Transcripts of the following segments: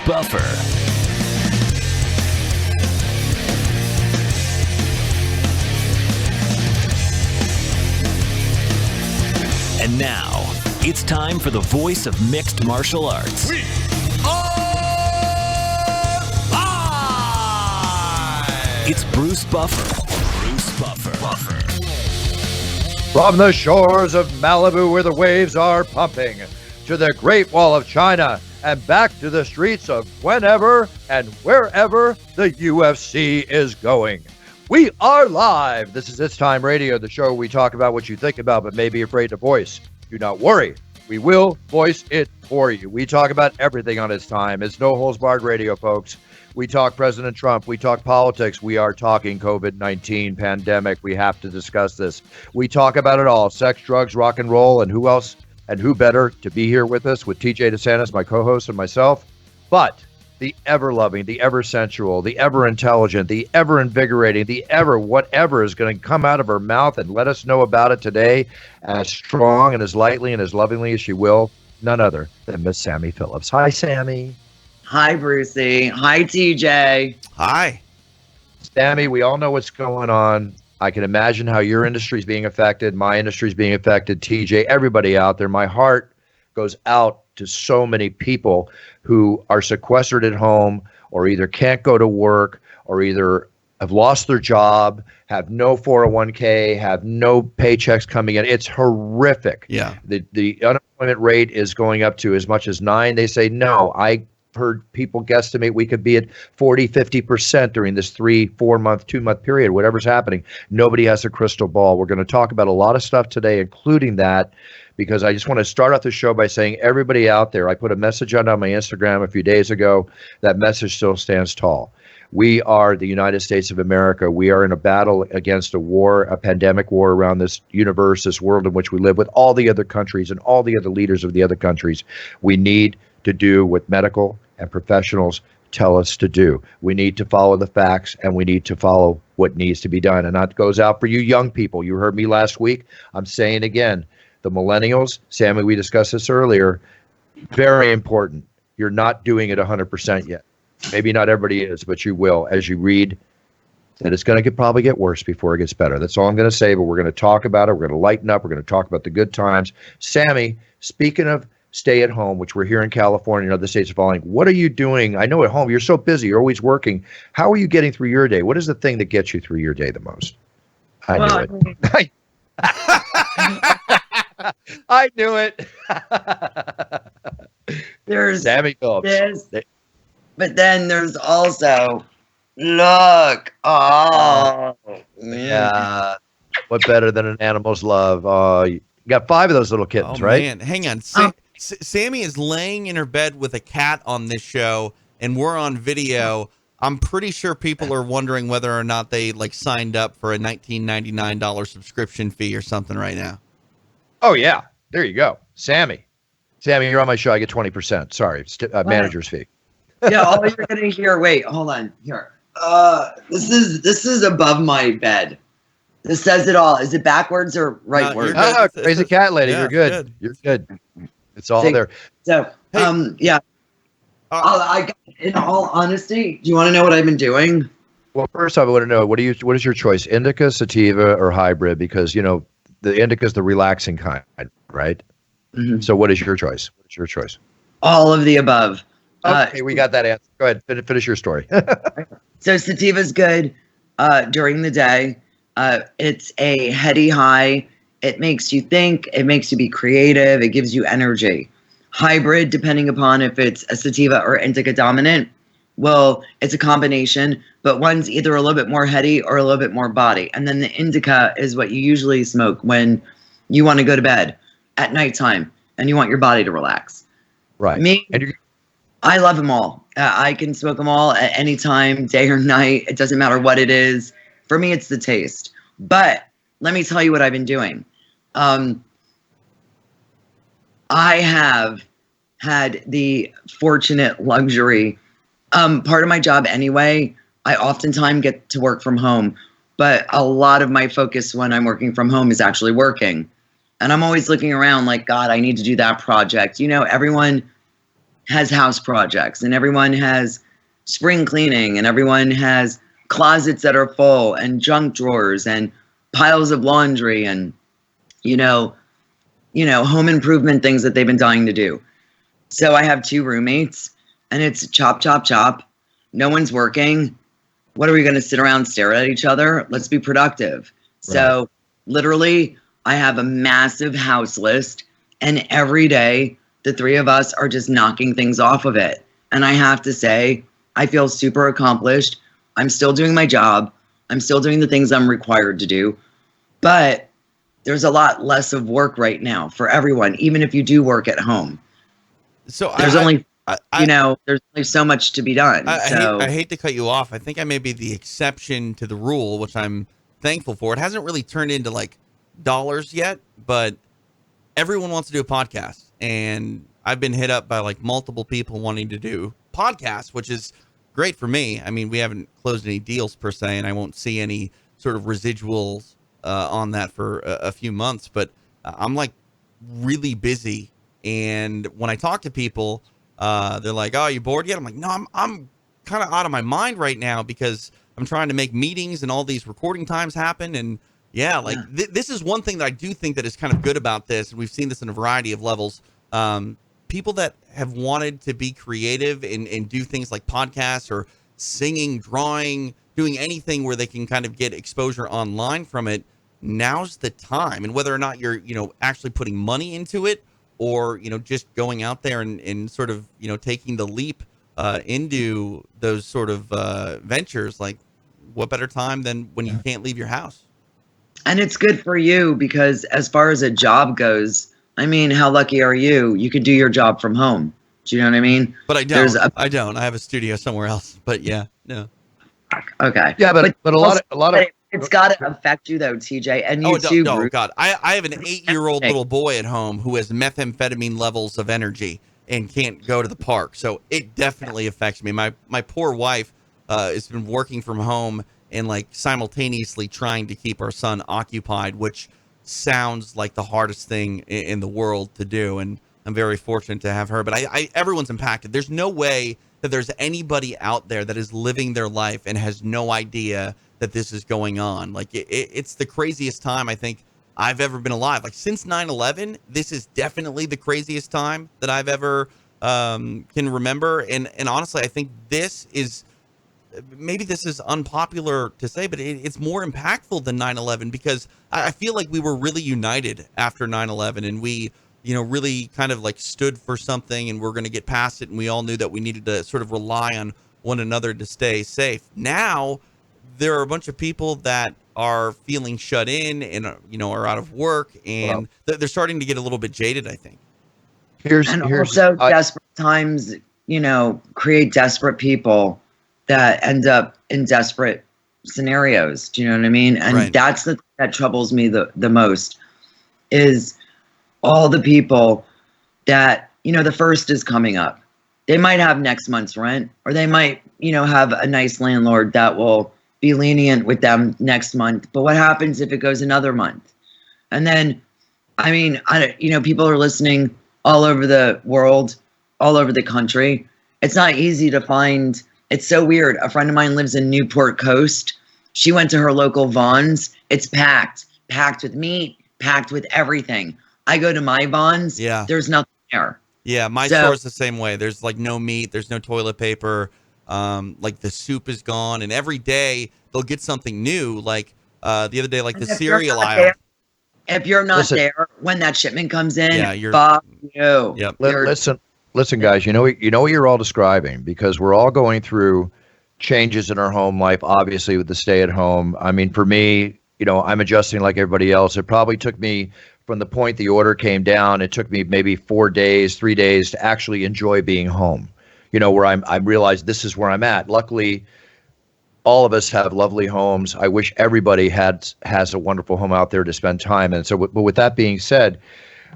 Buffer. And now, it's time for the voice of mixed martial arts. We are live! It's Bruce Buffer. Bruce Buffer. From the shores of Malibu where the waves are pumping, to the Great Wall of China, and back to the streets of whenever and wherever the UFC is going. We are live. This is It's Time Radio, the show where we talk about what you think about but may be afraid to voice. Do not worry. We will voice it for you. We talk about everything on It's Time. It's no holds barred radio, folks. We talk President Trump. We talk politics. We are talking COVID-19 pandemic. We have to discuss this. We talk about it all. Sex, drugs, rock and roll, and who else and who better to be here with us with TJ DeSantis, my co-host, and myself. But the ever-loving, the ever-sensual, the ever-intelligent, the ever-invigorating, the ever-whatever is going to come out of her mouth and let us know about it today as strong and as lightly and as lovingly as she will. None other than Miss Sammy Phillips. Hi, Sammy. Hi, Brucey. Hi, TJ. Hi. Sammy, we all know what's going on. I can imagine how your industry is being affected, my industry is being affected, TJ, everybody out there. My heart goes out to so many people who are sequestered at home or either can't go to work or either have lost their job, have no 401k, have no paychecks coming in. It's horrific. Yeah. The unemployment rate is going up to as much as 9. They say, no, I heard people guesstimate we could be at 40, 50% during this 3-4 month, 2-month period, whatever's happening. Nobody has a crystal ball. We're going to talk about a lot of stuff today, including that, because I just want to start off the show by saying everybody out there, I put a message on my Instagram a few days ago. That message still stands tall. We are the United States of America. We are in a battle against a war, a pandemic war around this universe, this world in which we live with all the other countries and all the other leaders of the other countries. We need to do what medical and professionals tell us to do. We need to follow the facts and we need to follow what needs to be done. And that goes out for you young people. You heard me last week. I'm saying again, the millennials, Sammy, we discussed this earlier, very important. You're not doing it 100% yet. Maybe not everybody is, but you will as you read that it's going to probably get worse before it gets better. That's all I'm going to say, but we're going to talk about it. We're going to lighten up. We're going to talk about the good times. Sammy, speaking of stay at home, which we're here in California and other states are following, what are you doing? I know at home, you're so busy. You're always working. How are you getting through your day? What is the thing that gets you through your day the most? I knew it. I knew it. There's Sammy Phillips. but then there's also, look. Oh. Yeah. What better than an animal's love? You got 5 of those little kittens, right? Man, hang on. Sammy is laying in her bed with a cat on this show, and we're on video. I'm pretty sure people are wondering whether or not they signed up for a $19.99 subscription fee or something right now. Oh, yeah. There you go. Sammy, you're on my show. I get 20%. Sorry. Manager's fee. Yeah, all you're going to hear, wait, hold on. Here. This is above my bed. This says it all. Is it backwards or rightwards? Oh, crazy cat lady. Yeah, You're good. You're good. It's all there. So, yeah. In all honesty, do you want to know what I've been doing? Well, first I want to know, what is your choice? Indica, sativa, or hybrid? Because, the indica is the relaxing kind, right? Mm-hmm. So what is your choice? What's your choice? All of the above. Okay, we got that answer. Go ahead. Finish your story. So sativa's good during the day. It's a heady high. It makes you think. It makes you be creative. It gives you energy. Hybrid, depending upon if it's a sativa or indica dominant, well, it's a combination, but one's either a little bit more heady or a little bit more body. And then the indica is what you usually smoke when you want to go to bed at nighttime and you want your body to relax. Right. Me, I love them all. I can smoke them all at any time, day or night. It doesn't matter what it is. For me, it's the taste. But let me tell you what I've been doing. I have had the fortunate luxury. Part of my job anyway, I oftentimes get to work from home, but a lot of my focus when I'm working from home is actually working. And I'm always looking around like, God, I need to do that project. Everyone has house projects, and everyone has spring cleaning, and everyone has closets that are full, and junk drawers, and piles of laundry, and you know, home improvement things that they've been dying to do. So I have 2 roommates, and it's chop, chop, chop. No one's working. What are we going to sit around and stare at each other? Let's be productive. Right. So literally, I have a massive house list, and every day the 3 of us are just knocking things off of it. And I have to say, I feel super accomplished. I'm still doing my job. I'm still doing the things I'm required to do. But there's a lot less of work right now for everyone, even if you do work at home. So there's there's only so much to be done. I hate to cut you off. I think I may be the exception to the rule, which I'm thankful for. It hasn't really turned into like dollars yet, but everyone wants to do a podcast. And I've been hit up by like multiple people wanting to do podcasts, which is great for me. I mean, we haven't closed any deals per se, and I won't see any sort of residuals on that for a few months, but I'm like really busy. And when I talk to people, they're like, "Oh, you bored yet?" I'm like, "No, I'm kind of out of my mind right now because I'm trying to make meetings and all these recording times happen." And this is one thing that I do think that is kind of good about this. And we've seen this in a variety of levels. People that have wanted to be creative and do things like podcasts or singing, drawing, doing anything where they can kind of get exposure online from it. Now's the time. And whether or not you're, actually putting money into it, or, just going out there and sort of, taking the leap into those sort of ventures, like what better time than when you can't leave your house? And it's good for you because as far as a job goes, I mean, how lucky are you? You could do your job from home. Do you know what I mean? But I don't. I don't. I have a studio somewhere else. But yeah, no. Okay. Yeah, but a lot of it's got to affect you though, TJ, and you too. Oh God, I have an 8-year-old little boy at home who has methamphetamine levels of energy and can't go to the park, so it definitely affects me. My poor wife has been working from home and like simultaneously trying to keep our son occupied, which sounds like the hardest thing in the world to do. And I'm very fortunate to have her. But everyone's impacted. There's no way that there's anybody out there that is living their life and has no idea that this is going on. Like it's the craziest time I think I've ever been alive. Like since 9/11, this is definitely the craziest time that I've ever can remember. And honestly, I think this is, maybe this is unpopular to say, but it's more impactful than 9/11 because I feel like we were really united after 9/11, and we, really kind of like stood for something, and we're going to get past it. And we all knew that we needed to sort of rely on one another to stay safe. Now, there are a bunch of people that are feeling shut in and, are out of work, and they're starting to get a little bit jaded, I think. Desperate times, create desperate people that end up in desperate scenarios. Do you know what I mean? And right. That's that troubles me the most is all the people that, the first is coming up. They might have next month's rent, or they might, have a nice landlord that will be lenient with them next month. But what happens if it goes another month? And then, people are listening all over the world, all over the country. It's not easy to find. It's so weird. A friend of mine lives in Newport Coast. She went to her local Vons. It's packed with meat, packed with everything. I go to my Vons. Yeah. There's nothing there. Yeah, my store's the same way. There's like no meat. There's no toilet paper. Like the soup is gone, and every day they'll get something new. Like the other day, like the cereal aisle. If you're not there when that shipment comes in, you're fuck you. Yep. Listen, guys. You know what you're all describing, because we're all going through changes in our home life. Obviously, with the stay at home. I mean, for me, I'm adjusting like everybody else. It probably took me, from the point the order came down, it took me maybe 3 days to actually enjoy being home. Where I realized this is where I'm at. Luckily, all of us have lovely homes. I wish everybody has a wonderful home out there to spend time in. So, but with that being said,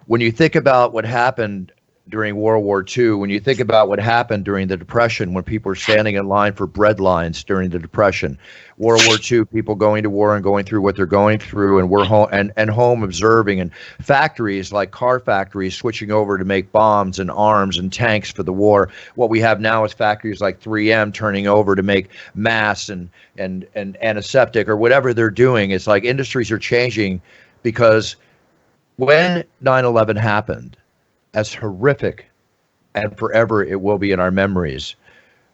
when you think about what happened during World War II. When you think about what happened during the Depression, when people were standing in line for bread lines during the Depression, World War II, people going to war and going through what they're going through, and we're home and home observing, and factories like car factories switching over to make bombs and arms and tanks for the war. What we have now is factories like 3M turning over to make masks and antiseptic or whatever they're doing. It's like industries are changing because when 9/11 happened, as horrific and forever it will be in our memories,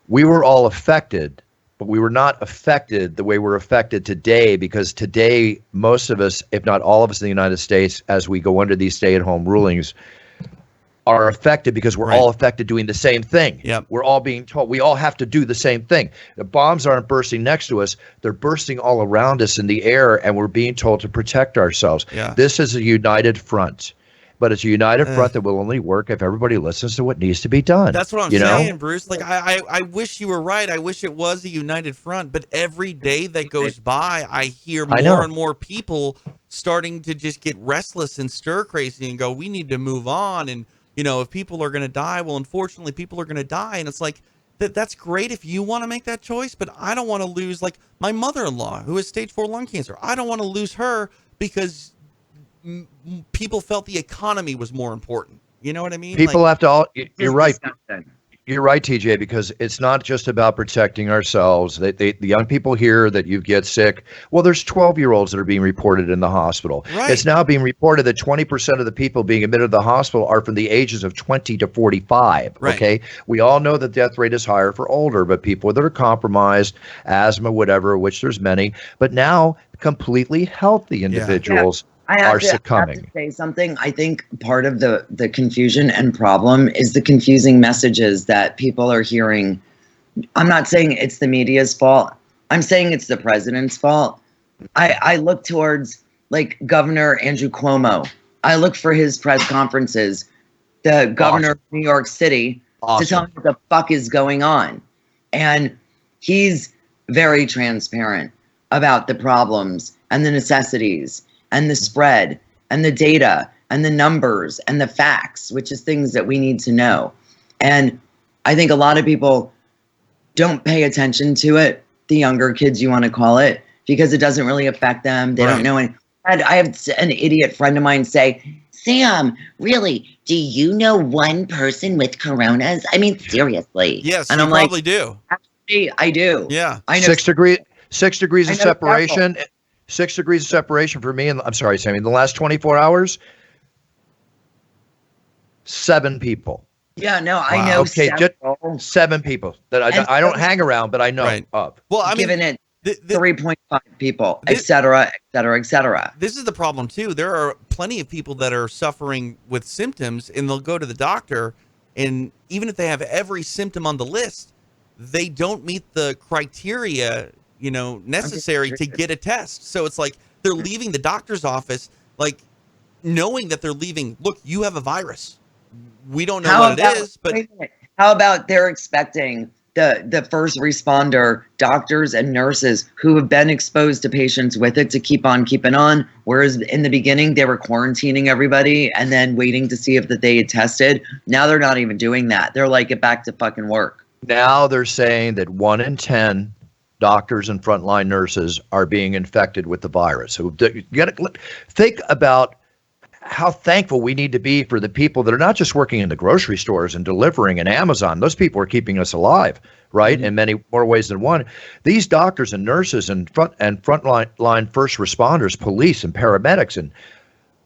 we were all affected, but we were not affected the way we're affected today, because today, most of us, if not all of us in the United States, as we go under these stay-at-home rulings, are affected because we're all affected doing the same thing. Yep. We're all being told we all have to do the same thing. The bombs aren't bursting next to us. They're bursting all around us in the air, and we're being told to protect ourselves. Yeah. This is a united front. But it's a united front that will only work if everybody listens to what needs to be done. That's what I'm saying, Bruce. Like, I wish you were right. I wish it was a united front. But every day that goes by, I hear more and more people starting to just get restless and stir crazy and go, we need to move on. And, you know, if people are going to die, well, unfortunately, people are going to die. And it's like, that's great if you want to make that choice. But I don't want to lose, like, my mother-in-law who has stage 4 lung cancer. I don't want to lose her because people felt the economy was more important. You know what I mean? People have to all, you're right. Disgusting. You're right, TJ, because it's not just about protecting ourselves. The young people hear that you get sick. Well, there's 12-year-olds that are being reported in the hospital. Right. It's now being reported that 20% of the people being admitted to the hospital are from the ages of 20 to 45. Right. Okay. We all know the death rate is higher for older, but people that are compromised, asthma, whatever, which there's many, but now completely healthy individuals are succumbing. I have to say something. I think part of the confusion and problem is the confusing messages that people are hearing. I'm not saying it's the media's fault. I'm saying it's the president's fault. I look towards, like, Governor Andrew Cuomo. I look for his press conferences, the governor of New York City, to tell me what the fuck is going on. And he's very transparent about the problems and the necessities and the spread and the data and the numbers and the facts, which is things that we need to know. And I think a lot of people don't pay attention to it, the younger kids, you want to call it, because it doesn't really affect them. They don't know any. I have an idiot friend of mine say, Sam, really, do you know one person with coronas? I mean, seriously. Yes, and you I'm probably like, do. Actually, I do. Yeah. I know. 6 degrees of separation. 6 degrees of separation for me. And I'm sorry, Sammy, in the last 24 hours, 7 people. Yeah, no, I know. Okay, just 7 people that I don't hang around, but I know of. Well, I mean, given it 3.5 people, et cetera, et cetera, et cetera. This is the problem too. There are plenty of people that are suffering with symptoms, and they'll go to the doctor, and even if they have every symptom on the list, they don't meet the criteria, you know, necessary to get a test. So it's like they're leaving the doctor's office, like, knowing that they're leaving. Look, you have a virus. We don't know what it is, but how about they're expecting the first responder doctors and nurses who have been exposed to patients with it to keep on keeping on, whereas in the beginning they were quarantining everybody and then waiting to see if that they had tested. Now they're not even doing that. They're like, get back to fucking work. Now they're saying that 1 in 10 doctors and frontline nurses are being infected with the virus. So you got to think about how thankful we need to be for the people that are not just working in the grocery stores and delivering and Amazon. Those people are keeping us alive, right? In many more ways than one. These doctors and nurses and frontline first responders, police and paramedics, and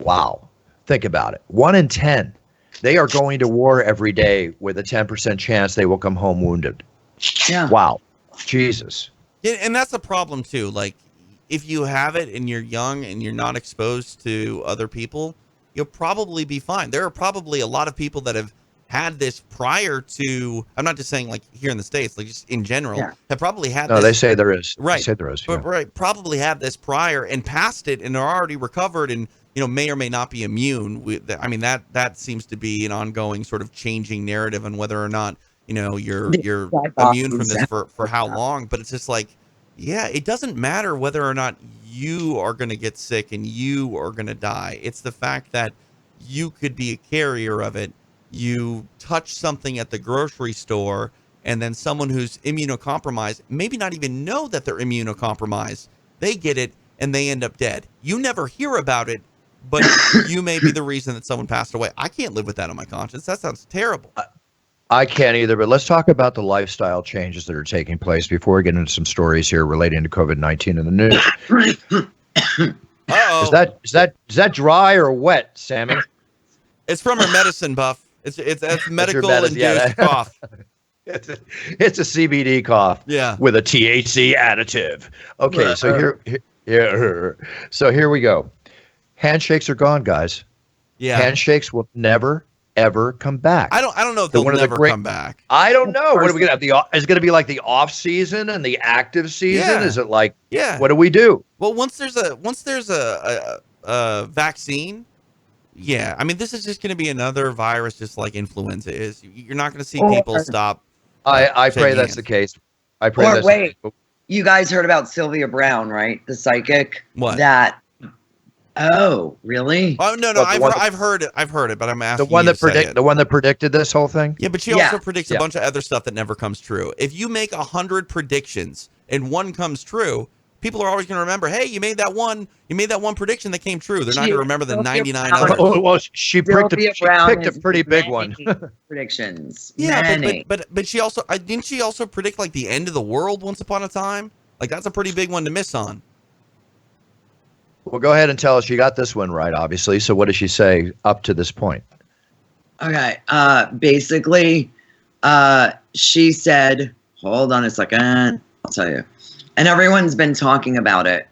wow, think about it. 1 in 10, they are going to war every day with a 10% chance they will come home wounded. Yeah. Wow. Jesus. Yeah, and that's the problem too. Like, if you have it and you're young and you're not exposed to other people, you'll probably be fine. There are probably a lot of people that have had this prior to, I'm not just saying like here in the States, like just in general, have probably had this. No, they say there is. Right. They say there is. But, right. Probably had this prior and passed it and are already recovered and, you know, may or may not be immune. I mean, that seems to be an ongoing sort of changing narrative on whether or not, you know, you're immune from this for how long. But it's just like, yeah, it doesn't matter whether or not you are going to get sick and you are going to die. It's the fact that you could be a carrier of it. you touch something at the grocery store, and then someone who's immunocompromised, maybe not even know that they're immunocompromised, they get it and they end up dead. You never hear about it, but you may be the reason that someone passed away. I can't live with that on my conscience. That sounds terrible. I can't either, but let's talk about the lifestyle changes that are taking place before we get into some stories here relating to COVID-19 in the news. Uh-oh. Is that dry or wet, Sammy? It's from her medicine, Buff. That's medical medicine, induced yeah. cough. It's a CBD cough. Yeah. With a THC additive. Okay, so here we go. Handshakes are gone, guys. Yeah. Handshakes will never ever come back. I don't know if they'll never come back. I don't know. What are we gonna have? Is it gonna be like the off season and the active season? Yeah. Is it like Yeah. what do we do? Well, once there's a vaccine, yeah. I mean, this is just going to be another virus, just like influenza is. You're not going to see people stop. I pray shaking that's hands. the case. I pray Or that's wait. the case. You guys heard about Sylvia Brown, right? The psychic. What? Oh, really? Oh no, What, the one that- I've heard it, but I'm asking The one you that to say it. the one that predicted this whole thing? Yeah, but she Yeah. also predicts a bunch of other stuff that never comes true. If you make 100 predictions and one comes true, people are always going to remember, hey, you made that one prediction that came true. They're not going to remember the 99 others. Well, she picked a has pretty big one. Predictions. Yeah, Many. but she also didn't she also predict like the end of the world once upon a time? Like that's a pretty big one to miss on. Well, go ahead and tell us. You got this one right, obviously. So what does she say up to this point? Okay. Basically, she said, hold on a second. I'll tell you. And everyone's been talking about it.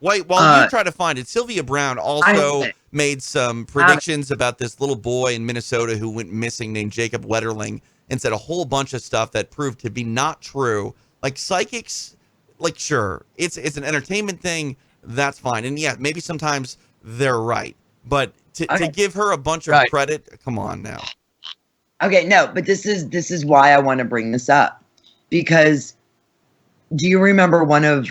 Wait, while you try to find it, Sylvia Brown also I- made some predictions about this little boy in Minnesota who went missing named Jacob Wetterling and said a whole bunch of stuff that proved to be not true. Like psychics, like sure, it's an entertainment thing. That's fine. And yeah, maybe sometimes they're right. But to give her a bunch of credit, come on now. Okay, no, but this is why I want to bring this up. Because do you remember one of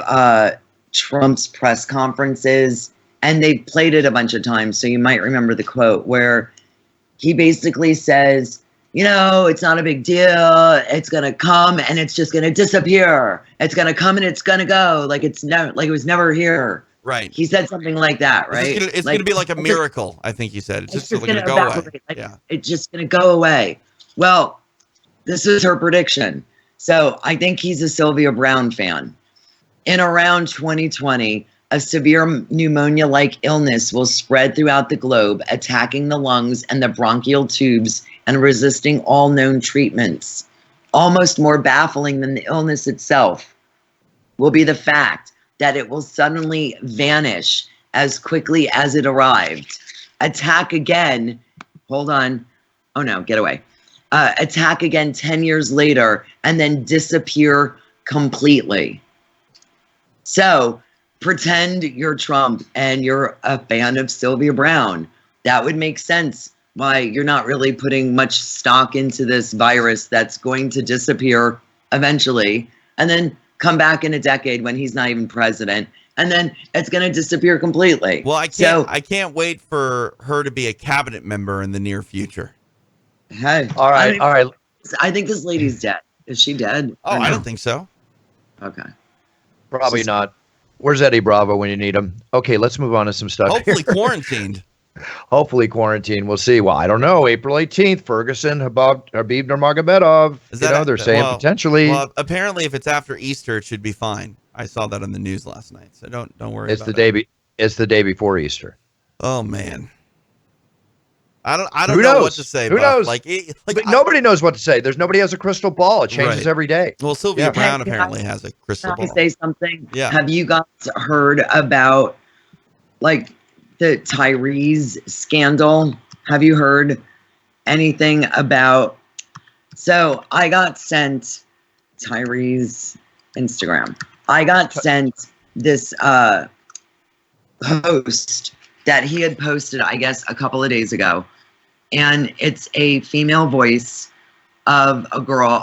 Trump's press conferences? And they played it a bunch of times, so you might remember the quote where he basically says, you know, it's not a big deal. It's gonna come and it's just gonna disappear. It's gonna come and it's gonna go. Like it was never here. Right. He said something like that, right? It's gonna be like a miracle, I think he said. It's just gonna go away. Like, yeah. It's just gonna go away. Well, this is her prediction. So I think he's a Sylvia Brown fan. In around 2020, a severe pneumonia-like illness will spread throughout the globe, attacking the lungs and the bronchial tubes and resisting all known treatments. Almost more baffling than the illness itself will be the fact that it will suddenly vanish as quickly as it arrived. Attack again. Hold on. Oh no, get away. Attack again 10 years later and then disappear completely. So pretend you're Trump and you're a fan of Sylvia Brown. That would make sense why you're not really putting much stock into this virus that's going to disappear eventually and then come back in a decade when he's not even president, and then it's going to disappear completely. Well, I can't wait for her to be a cabinet member in the near future. Hey, All right. I think this lady's dead. Is she dead? Oh, or no? I don't think so. Okay. Probably not. Where's Eddie Bravo when you need him? Okay, let's move on to some stuff. Hopefully quarantined. Hopefully quarantine. We'll see. Well, I don't know. April 18th, Ferguson, Habib Nurmagomedov. They're saying potentially. Well, apparently, if it's after Easter, it should be fine. I saw that on the news last night, so don't worry. It's the day before Easter. Oh man, I don't Who know knows? what to say. Who knows? But nobody knows what to say. Nobody has a crystal ball. It changes every day. Well, Sylvia Brown Can I- apparently has a crystal Can I ball. say something? Yeah. Have you guys heard about like the Tyrese scandal? Have you heard anything about? So I got sent Tyrese Instagram. I got sent this post that he had posted, I guess, a couple of days ago. And it's a female voice of a girl,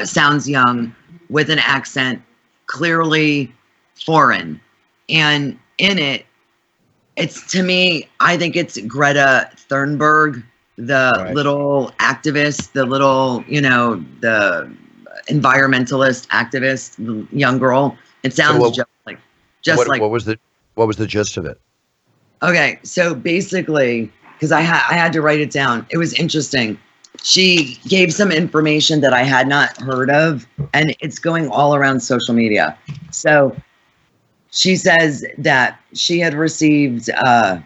sounds young, with an accent, clearly foreign. And in it, it's, to me, I think it's Greta Thunberg the Right. little activist, the little, the environmentalist activist, the young girl. It sounds what- just like, what was the gist of it? okay. So basically, because I had to write it down. It was interesting. She gave some information that I had not heard of, and it's going all around social media. So she says that she had received a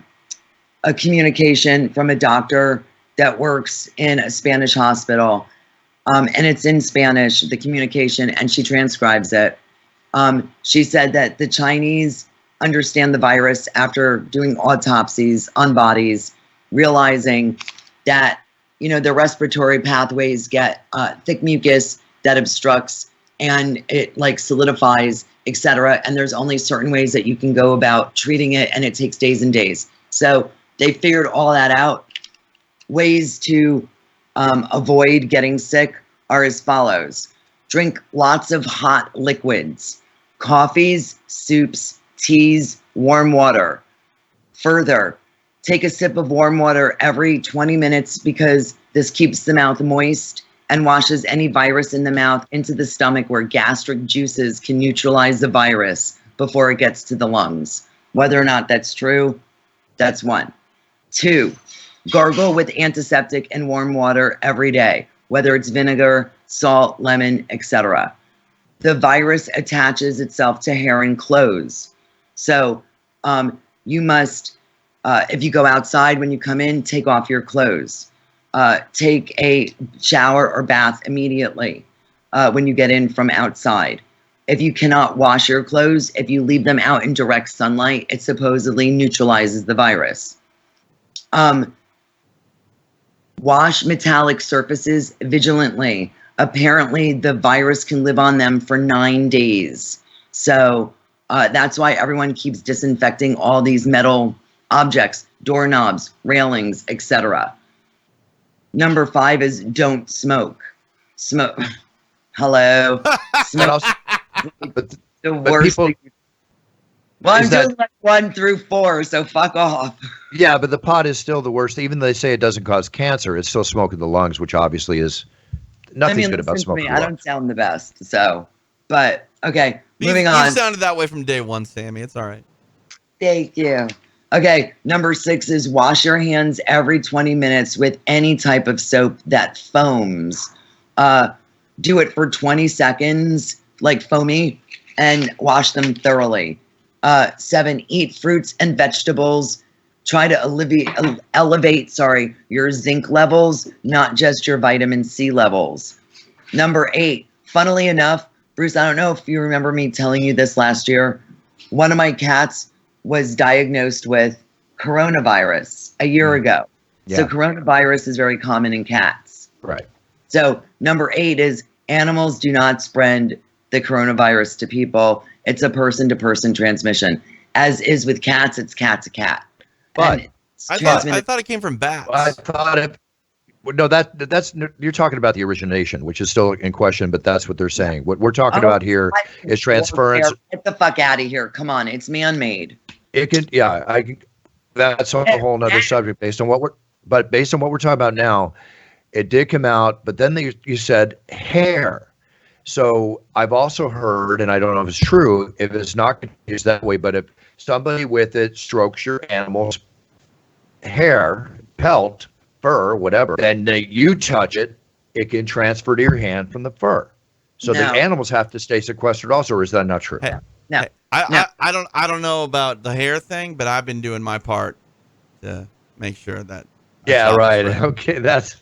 communication from a doctor that works in a Spanish hospital, and it's in Spanish, the communication, and she transcribes it. She said that the Chinese understand the virus after doing autopsies on bodies, realizing that the respiratory pathways get thick mucus that obstructs and it like solidifies, etc. And there's only certain ways that you can go about treating it, and it takes days and days. So they figured all that out. Ways to avoid getting sick are as follows: drink lots of hot liquids, coffees, soups, teas, warm water. Further, take a sip of warm water every 20 minutes because this keeps the mouth moist and washes any virus in the mouth into the stomach, where gastric juices can neutralize the virus before it gets to the lungs. Whether or not that's true, that's one. 2, gargle with antiseptic and warm water every day, whether it's vinegar, salt, lemon, etc. The virus attaches itself to hair and clothes. So you must, if you go outside, when you come in, take off your clothes. Take a shower or bath immediately when you get in from outside. If you cannot wash your clothes, if you leave them out in direct sunlight, it supposedly neutralizes the virus. Wash metallic surfaces vigilantly. Apparently, the virus can live on them for 9 days. So that's why everyone keeps disinfecting all these metal objects, doorknobs, railings, etc. Number 5 is don't smoke. Smoke. Hello. Smoke. But The worst people, thing. Well, I'm is that- doing like 1 through 4, so fuck off. yeah, but the pot is still the worst. Even though they say it doesn't cause cancer, it's still smoke in the lungs, which obviously is nothing's good about listen to smoking. me. I don't sound the best, so. But okay, moving on. You've sounded that way from day one, Sammy. It's all right. Thank you. Okay, number 6 is wash your hands every 20 minutes with any type of soap that foams. Do it for 20 seconds, like foamy, and wash them thoroughly. 7, eat fruits and vegetables. Try to elevate your zinc levels, not just your vitamin C levels. Number 8, funnily enough, Bruce, I don't know if you remember me telling you this last year. One of my cats was diagnosed with coronavirus a year ago. Yeah. So coronavirus is very common in cats. Right. So number 8 is animals do not spread the coronavirus to people. It's a person-to-person transmission. As is with cats, it's cat to cat. But And it's I transmitted- thought it came from bats. I thought it. Well, no, that's you're talking about the origination, which is still in question, but that's what they're saying. What we're talking about here is transference. Get the fuck out of here. Come on. It's man-made. It can, yeah, that's a whole nother subject based on what we're talking about now. It did come out, but then you said hair. So I've also heard, and I don't know if it's true, if it's not used that way, but if somebody with it strokes your animal's hair, pelt, fur, whatever, then you touch it, it can transfer to your hand from the fur. So the No. animals have to stay sequestered also, or is that not true? Hey, No. hey, No. I don't know about the hair thing, but I've been doing my part to make sure that. I Yeah, stop right. it. Okay, that's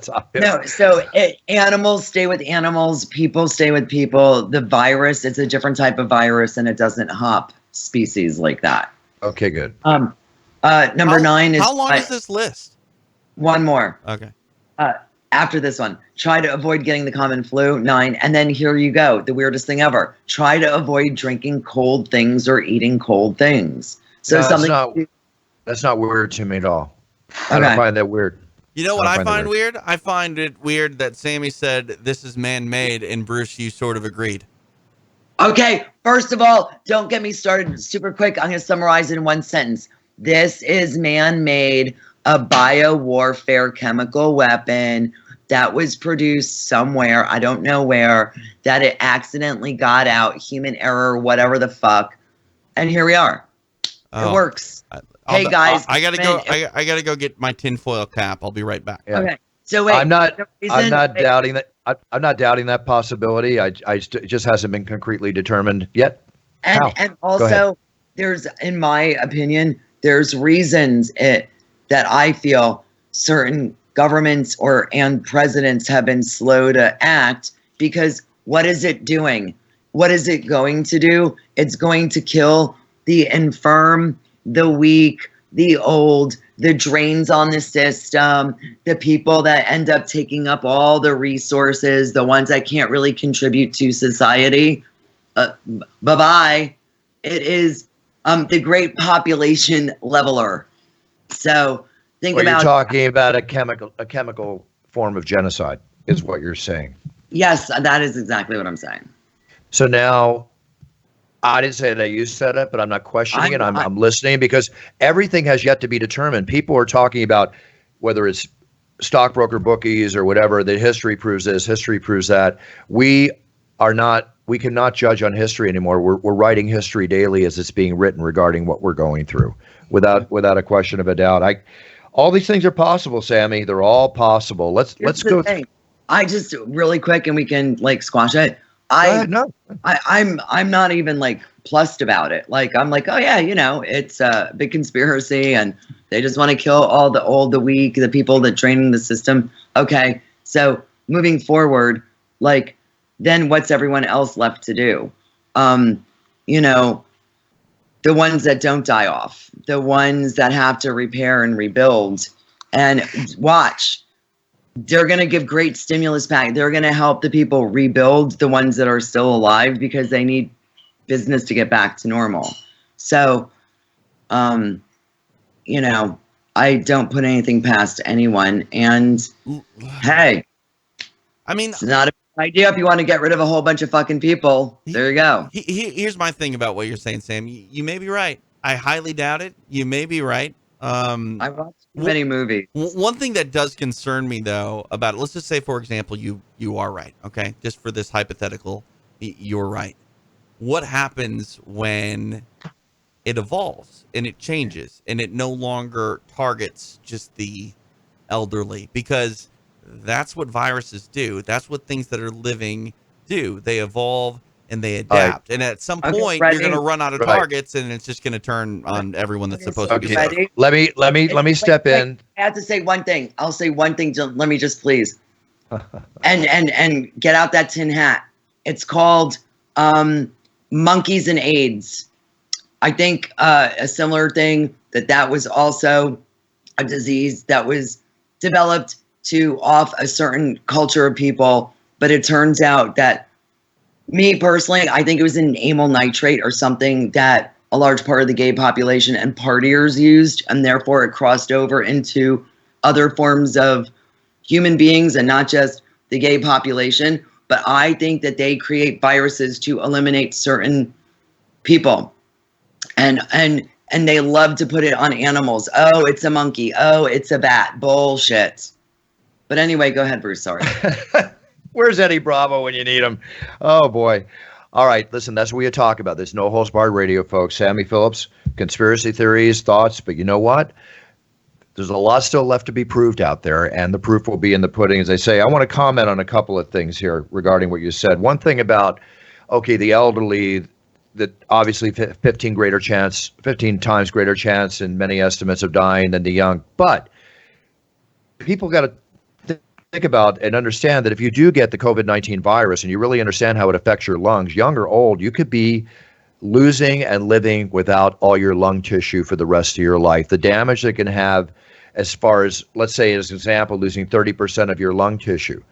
obvious. No, so animals stay with animals, people stay with people. The virus, it's a different type of virus, and it doesn't hop species like that. Okay, good. Number 9 is How long is this list? one more. Okay. After this one, try to avoid getting the common flu. 9, and then here you go, the weirdest thing ever. Try to avoid drinking cold things or eating cold things. So No, that's not weird to me at all. I Okay. don't find that weird. You know what I I find that find weird? I find it weird that Sammy said this is man-made, and Bruce, you sort of agreed. Okay, first of all, don't get me started super quick. I'm going to summarize it in one sentence. This is man-made a biowarfare chemical weapon that was produced somewhere, I don't know where, that it accidentally got out, human error, whatever the fuck. And here we are. It works. Hey guys, I gotta go. I gotta go get my tinfoil cap. I'll be right back. Yeah. okay. So wait, I'm not doubting that. I'm not doubting that possibility. It just hasn't been concretely determined yet. and also there's, in my opinion, there's reasons that I feel certain governments and presidents have been slow to act, because what is it doing? What is it going to do? It's going to kill the infirm, the weak, the old, the drains on the system, the people that end up taking up all the resources, the ones that can't really contribute to society. Bye-bye. It is the great population leveler. So think about. You're talking about a chemical form of genocide, is what you're saying. Yes, that is exactly what I'm saying. So now, I didn't say that you said it, but I'm not questioning it. I'm listening, because everything has yet to be determined. People are talking about whether it's stockbroker bookies or whatever, that history proves this, history proves that. We cannot judge on history anymore. We're writing history daily as it's being written regarding what we're going through, without a question of a doubt. All these things are possible, Sammy. They're all possible. Let's go. I just really quick, and we can squash it. I'm not even plussed about it. I'm like, oh yeah, it's a big conspiracy, and they just want to kill all the old, the weak, the people that drain the system. Okay, so moving forward, then what's everyone else left to do? The ones that don't die off, the ones that have to repair and rebuild, and watch. They're going to give great stimulus pack. They're going to help the people rebuild, the ones that are still alive, because they need business to get back to normal. So, I don't put anything past anyone. And hey, I mean, it's not a bad idea if you want to get rid of a whole bunch of fucking people. There you go. Here's my thing about what you're saying, Sam. You may be right. I highly doubt it. You may be right. I watched too many movies. One thing that does concern me, though, about it, let's just say, for example, you are right, okay? Just for this hypothetical, you're right. What happens when it evolves and it changes and it no longer targets just the elderly? Because that's what viruses do. That's what things that are living do. They evolve and they adapt. And at some point, you're going to run out of targets, and it's just going to turn on everyone that's supposed to be safe. Let me step in. I have to say one thing. I'll say one thing. Let me just please. and get out that tin hat. It's called monkeys and AIDS. I think a similar thing that was also a disease that was developed to off a certain culture of people, but it turns out that, me personally, I think it was an amyl nitrate or something that a large part of the gay population and partiers used, and therefore it crossed over into other forms of human beings and not just the gay population. But I think that they create viruses to eliminate certain people, and they love to put it on animals. Oh, it's a monkey. Oh, it's a bat. Bullshit. But anyway, go ahead, Bruce. Sorry. Where's Eddie Bravo when you need him? Oh, boy. All right. Listen, that's what we talk about. This No Holds Barred Radio, folks. Sammy Phillips, conspiracy theories, thoughts. But you know what? There's a lot still left to be proved out there, and the proof will be in the pudding, as they say. I want to comment on a couple of things here regarding what you said. One thing about, the elderly, that obviously 15 times greater chance in many estimates of dying than the young. But people got to think about and understand that if you do get the COVID-19 virus and you really understand how it affects your lungs, young or old, you could be losing and living without all your lung tissue for the rest of your life. The damage that can have, as far as, let's say, as an example, losing 30% of your lung tissue.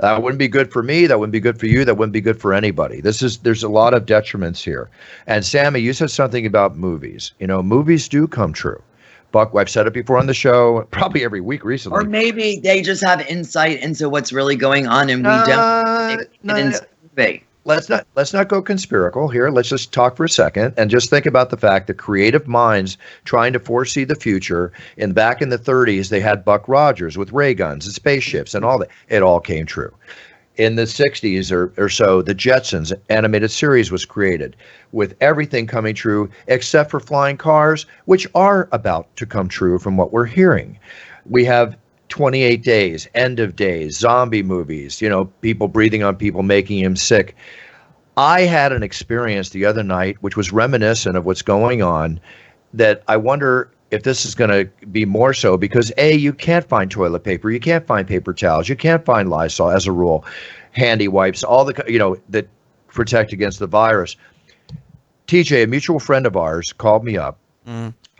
That wouldn't be good for me. That wouldn't be good for you. That wouldn't be good for anybody. There's a lot of detriments here. And Sammy, you said something about movies. Movies do come true. Buck, I've said it before on the show, probably every week recently. Or maybe they just have insight into what's really going on, and we don't. let's not go conspiratorial here. Let's just talk for a second and just think about the fact that creative minds trying to foresee the future. And back in the 30s, they had Buck Rogers with ray guns and spaceships and all that. It all came true. In the 60s or so, the Jetsons animated series was created with everything coming true except for flying cars, which are about to come true from what we're hearing. We have 28 Days, End of Days, zombie movies, people breathing on people, making him sick. I had an experience the other night, which was reminiscent of what's going on, that I wonder if this is going to be more so because you can't find toilet paper, you can't find paper towels, you can't find Lysol as a rule, handy wipes, all the, that protect against the virus. TJ, a mutual friend of ours, called me up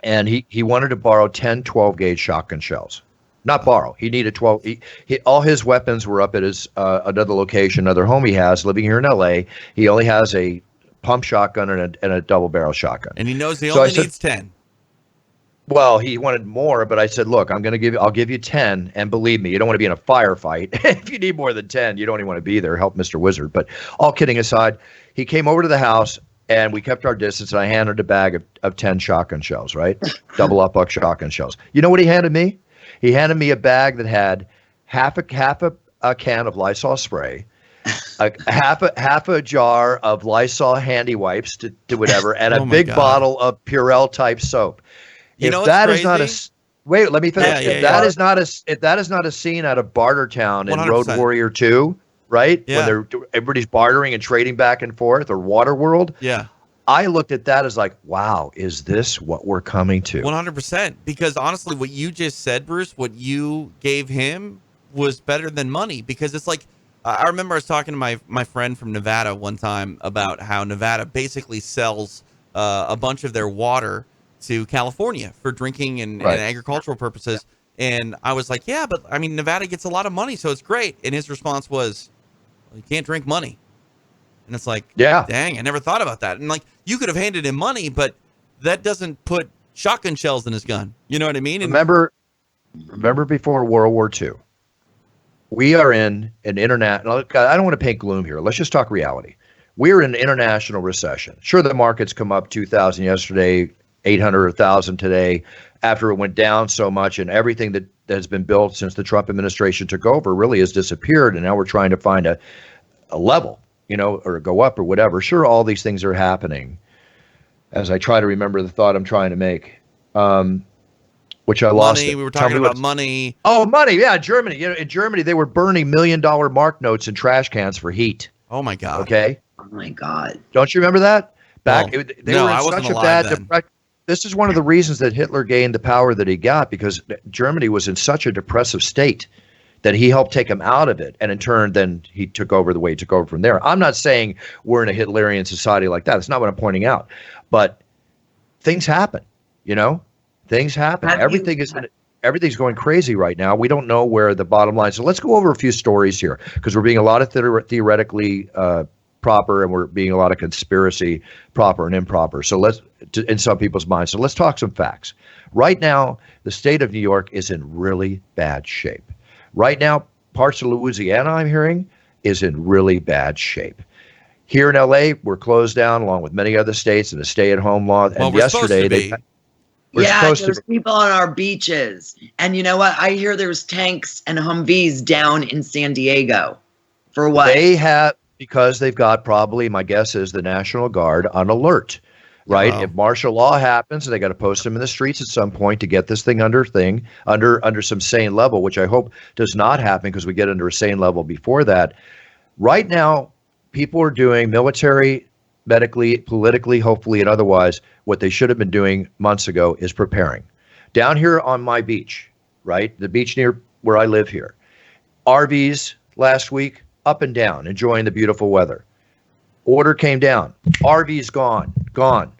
and he wanted to borrow 10 12 gauge shotgun shells. Not borrow. He needed 12. All his weapons were up at his another location, another home he has, living here in LA. He only has a pump shotgun and a double barrel shotgun. And he knows he only needs 10. Well, he wanted more, but I said, look, I'll give you 10. And believe me, you don't want to be in a firefight. If you need more than 10, you don't even want to be there. Help Mr. Wizard. But all kidding aside, he came over to the house and we kept our distance. And I handed a bag of 10 shotgun shells, right? Double up buck shotgun shells. You know what he handed me? He handed me a bag that had half a can of Lysol spray, half a jar of Lysol handy wipes to whatever, and a big bottle of Purell type soap. If that is not wait, let me finish. If that is not a scene out of Bartertown in 100%. Road Warrior 2, right? Yeah. When everybody's bartering and trading back and forth, or Waterworld. Yeah. I looked at that as like, wow, is this what we're coming to? 100%. Because honestly, what you just said, Bruce, what you gave him was better than money. Because it's like, I remember I was talking to my friend from Nevada one time about how Nevada basically sells a bunch of their water to California for drinking and agricultural purposes. And I was like, yeah, but I mean, Nevada gets a lot of money, so it's great. And his response was, well, you can't drink money. And it's like, yeah, dang, I never thought about that. And like, you could have handed him money, but that doesn't put shotgun shells in his gun. You know what I mean? And remember before World War II, we are in an international, I don't want to paint gloom here. Let's just talk reality. We're in an international recession. Sure, the markets come up 2,000 yesterday, 800 or 1,000 today, after it went down so much, and everything that has been built since the Trump administration took over really has disappeared. And now we're trying to find a level, or go up or whatever. Sure, all these things are happening as I try to remember the thought I'm trying to make, which I lost. We were talking about money. Oh, money. Yeah, Germany. In Germany, they were burning $1 million mark notes in trash cans for heat. Oh, my God. Okay. Oh, my God. Don't you remember that? They were in I wasn't such a alive bad then. depression. This is one of the reasons that Hitler gained the power that he got, because Germany was in such a depressive state that he helped take him out of it. And in turn, then he took over the way he took over from there. I'm not saying we're in a Hitlerian society like that. That's not what I'm pointing out. But things happen, Things happen. Everything's going crazy right now. We don't know where the bottom line is. So let's go over a few stories here, because we're being a lot of theoretically proper, and we're being a lot of conspiracy proper and improper. So in some people's minds. So let's talk some facts. Right now, the state of New York is in really bad shape. Right now, parts of Louisiana, I'm hearing, is in really bad shape. Here in LA, we're closed down along with many other states in a stay-at-home law. Well, and yesterday, there's people on our beaches. And you know what? I hear there's tanks and Humvees down in San Diego. For what? They have, because they've got, probably, my guess is, the National Guard on alert. Right. Wow. If martial law happens, they got to post them in the streets at some point to get this thing under some sane level, which I hope does not happen, because we get under a sane level before that. Right now, people are doing military, medically, politically, hopefully, and otherwise, what they should have been doing months ago is preparing. Down here on my beach, right, the beach near where I live here, RVs last week, up and down, enjoying the beautiful weather. Order came down. RVs gone.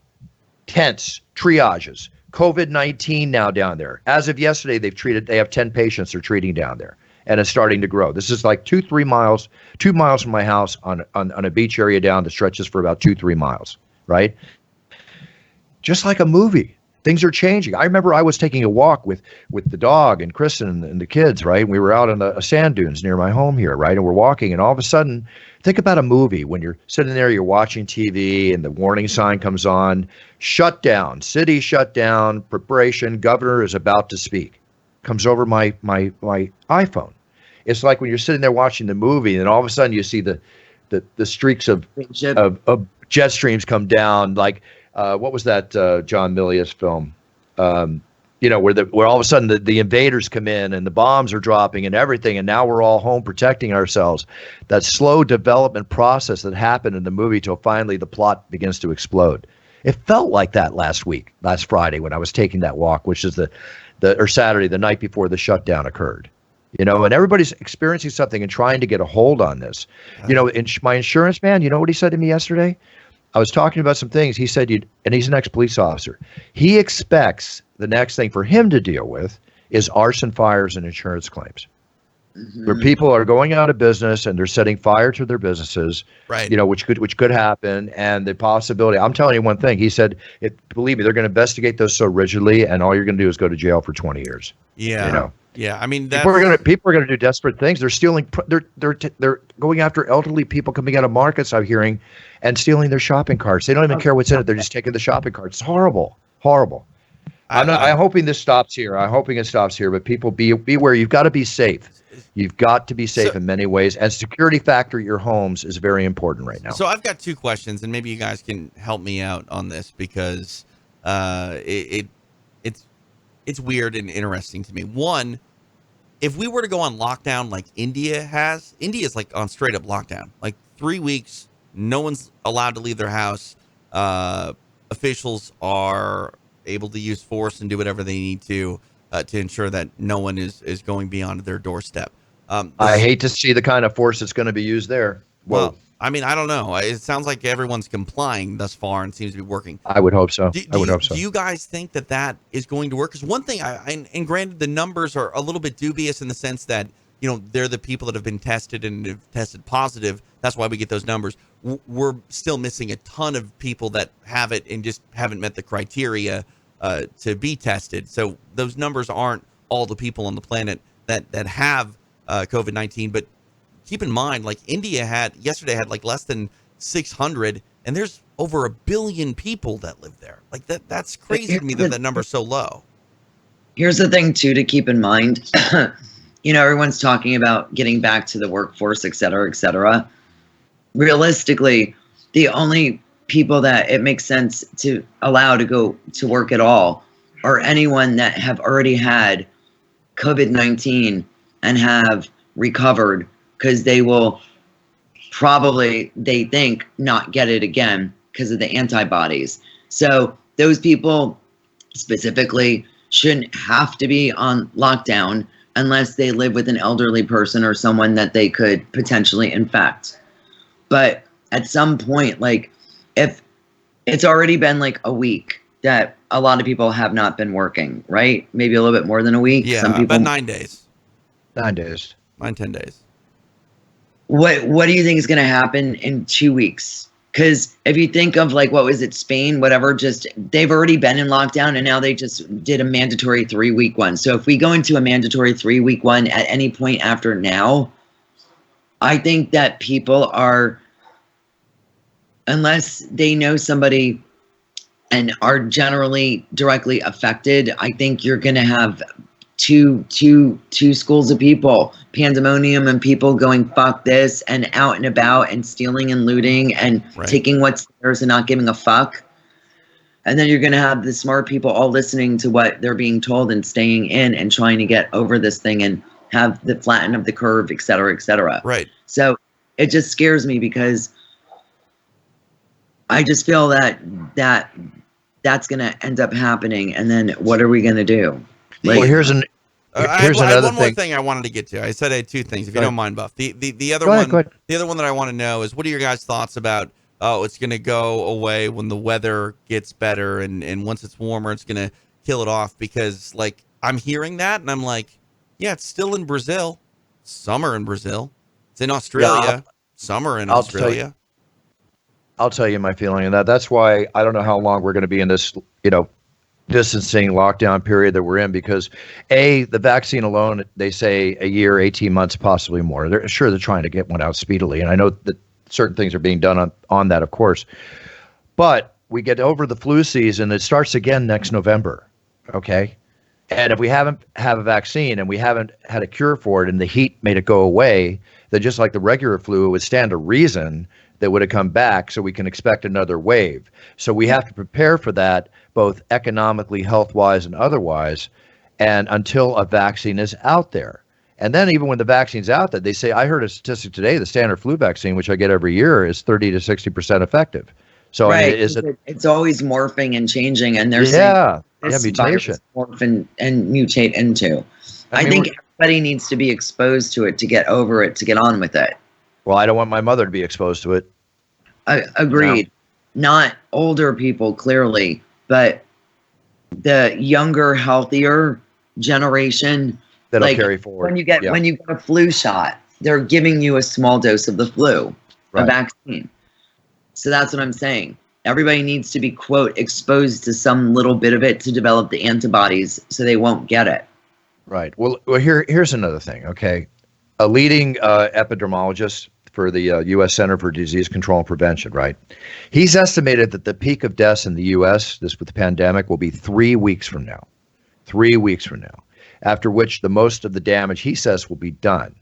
Tents, triages, COVID-19 now down there. As of yesterday, they have 10 patients they're treating down there, and it's starting to grow. This is like 2 miles from my house on a beach area down that stretches for about 2-3 miles, right? Just like a movie. things are changing. I remember I was taking a walk with the dog and Kristen and the kids, right? We were out on the sand dunes near my home here, right? And we're walking, and all of a sudden, think about a movie when you're sitting there, you're watching TV, and the warning sign comes on, shut down, city shut down, preparation, governor is about to speak. Comes over my iPhone. It's like when you're sitting there watching the movie, and all of a sudden you see the streaks of jet streams come down, like what was that John Milius film? Where all of a sudden the invaders come in and the bombs are dropping and everything, and now we're all home protecting ourselves. That slow development process that happened in the movie till finally the plot begins to explode. It felt like that last Friday when I was taking that walk, which is or Saturday, the night before the shutdown occurred. And everybody's experiencing something and trying to get a hold on this. My insurance man, you know what he said to me yesterday? I was talking about some things. He said, and he's an ex-police officer. He expects the next thing for him to deal with is arson fires and insurance claims, where people are going out of business and they're setting fire to their businesses, right? Which could happen, and the possibility. I'm telling you one thing. He said, believe me, they're going to investigate those so rigidly, and all you're going to do is go to jail for 20 years. Yeah. Yeah, I mean, people are going to do desperate things. They're stealing. They're going after elderly people coming out of markets, I'm hearing, and stealing their shopping carts. They don't even care what's in it. They're just taking the shopping carts. It's horrible. I'm hoping this stops here. I'm hoping it stops here. But people, beware. You've got to be safe. You've got to be safe in many ways. And security factor at your homes is very important right now. So I've got two questions, and maybe you guys can help me out on this because it's weird and interesting to me. One, if we were to go on lockdown like India's like on straight up lockdown, like 3 weeks, no one's allowed to leave their house. Officials are able to use force and do whatever they need to ensure that no one is going beyond their doorstep. I hate to see the kind of force that's going to be used there. Well, I mean, I don't know. It sounds like everyone's complying thus far and seems to be working. I would hope so. I would hope so. Do you guys think that is going to work? Because one thing, and granted, the numbers are a little bit dubious in the sense that, they're the people that have been tested and have tested positive. That's why we get those numbers. We're still missing a ton of people that have it and just haven't met the criteria to be tested. So those numbers aren't all the people on the planet that have COVID-19, but keep in mind, like India yesterday had like less than 600, and there's over 1 billion people that live there. Like that's crazy to me that number's so low. Here's the thing too to keep in mind. Everyone's talking about getting back to the workforce, et cetera, et cetera. Realistically, the only people that it makes sense to allow to go to work at all are anyone that have already had COVID-19 and have recovered, because they will probably, they think, not get it again because of the antibodies. So those people specifically shouldn't have to be on lockdown unless they live with an elderly person or someone that they could potentially infect. But at some point, like if it's already been like a week that a lot of people have not been working, right? Maybe a little bit more than a week. Yeah, some people, about 9 days. 9 days. 10 days. What do you think is going to happen in 2 weeks? Because if you think of like, what was it, Spain, whatever, just they've already been in lockdown and now they just did a mandatory 3-week one. So if we go into a mandatory 3-week one at any point after now, I think that people are, unless they know somebody and are generally directly affected, I think you're going to have two schools of people, pandemonium and people going fuck this and out and about and stealing and looting and taking what's theirs and not giving a fuck. And then you're going to have the smart people all listening to what they're being told and staying in and trying to get over this thing and have the flatten of the curve, et cetera, et cetera. Right. So it just scares me because I just feel that that's going to end up happening. And then what are we going to do? Well, here's another one more thing. thing I wanted to get to. I said I had two things, if you don't mind, Buff. The other Go one, ahead. the other one that I want to know is, what are your guys' thoughts about? Oh, it's going to go away when the weather gets better, and once it's warmer, it's going to kill it off. Because like I'm hearing that, and I'm like, yeah, it's still in Brazil, summer in Brazil. It's in Australia, summer in Australia. I'll tell you my feeling on that. That's why I don't know how long we're going to be in this, distancing lockdown period that we're in, because the vaccine alone, they say a year, 18 months, possibly more. They're trying to get one out speedily. And I know that certain things are being done on that, of course. But we get over the flu season. It starts again next November. Okay. And if we haven't have a vaccine and we haven't had a cure for it and the heat made it go away, then just like the regular flu, it would stand to reason that would have come back, so we can expect another wave. So we have to prepare for that, both economically, health-wise, and otherwise, and until a vaccine is out there. And then even when the vaccine's out there, they say, I heard a statistic today, the standard flu vaccine, which I get every year, is 30 to 60% effective. So right. I mean, it's always morphing and changing, and they're saying this mutation. Morph and mutate into. I think everybody needs to be exposed to it to get over it, to get on with it. Well, I don't want my mother to be exposed to it. Agreed. No. Not older people, clearly, but the younger, healthier generation that'll carry forward. When you get a flu shot, they're giving you a small dose of the flu, a vaccine. So that's what I'm saying. Everybody needs to be, quote, exposed to some little bit of it to develop the antibodies so they won't get it. Right. Well, here's another thing. Okay. A leading epidemiologist for the U.S. Center for Disease Control and Prevention, right? He's estimated that the peak of deaths in the U.S., with the pandemic, will be 3 weeks from now. 3 weeks from now, after which the most of the damage, he says, will be done.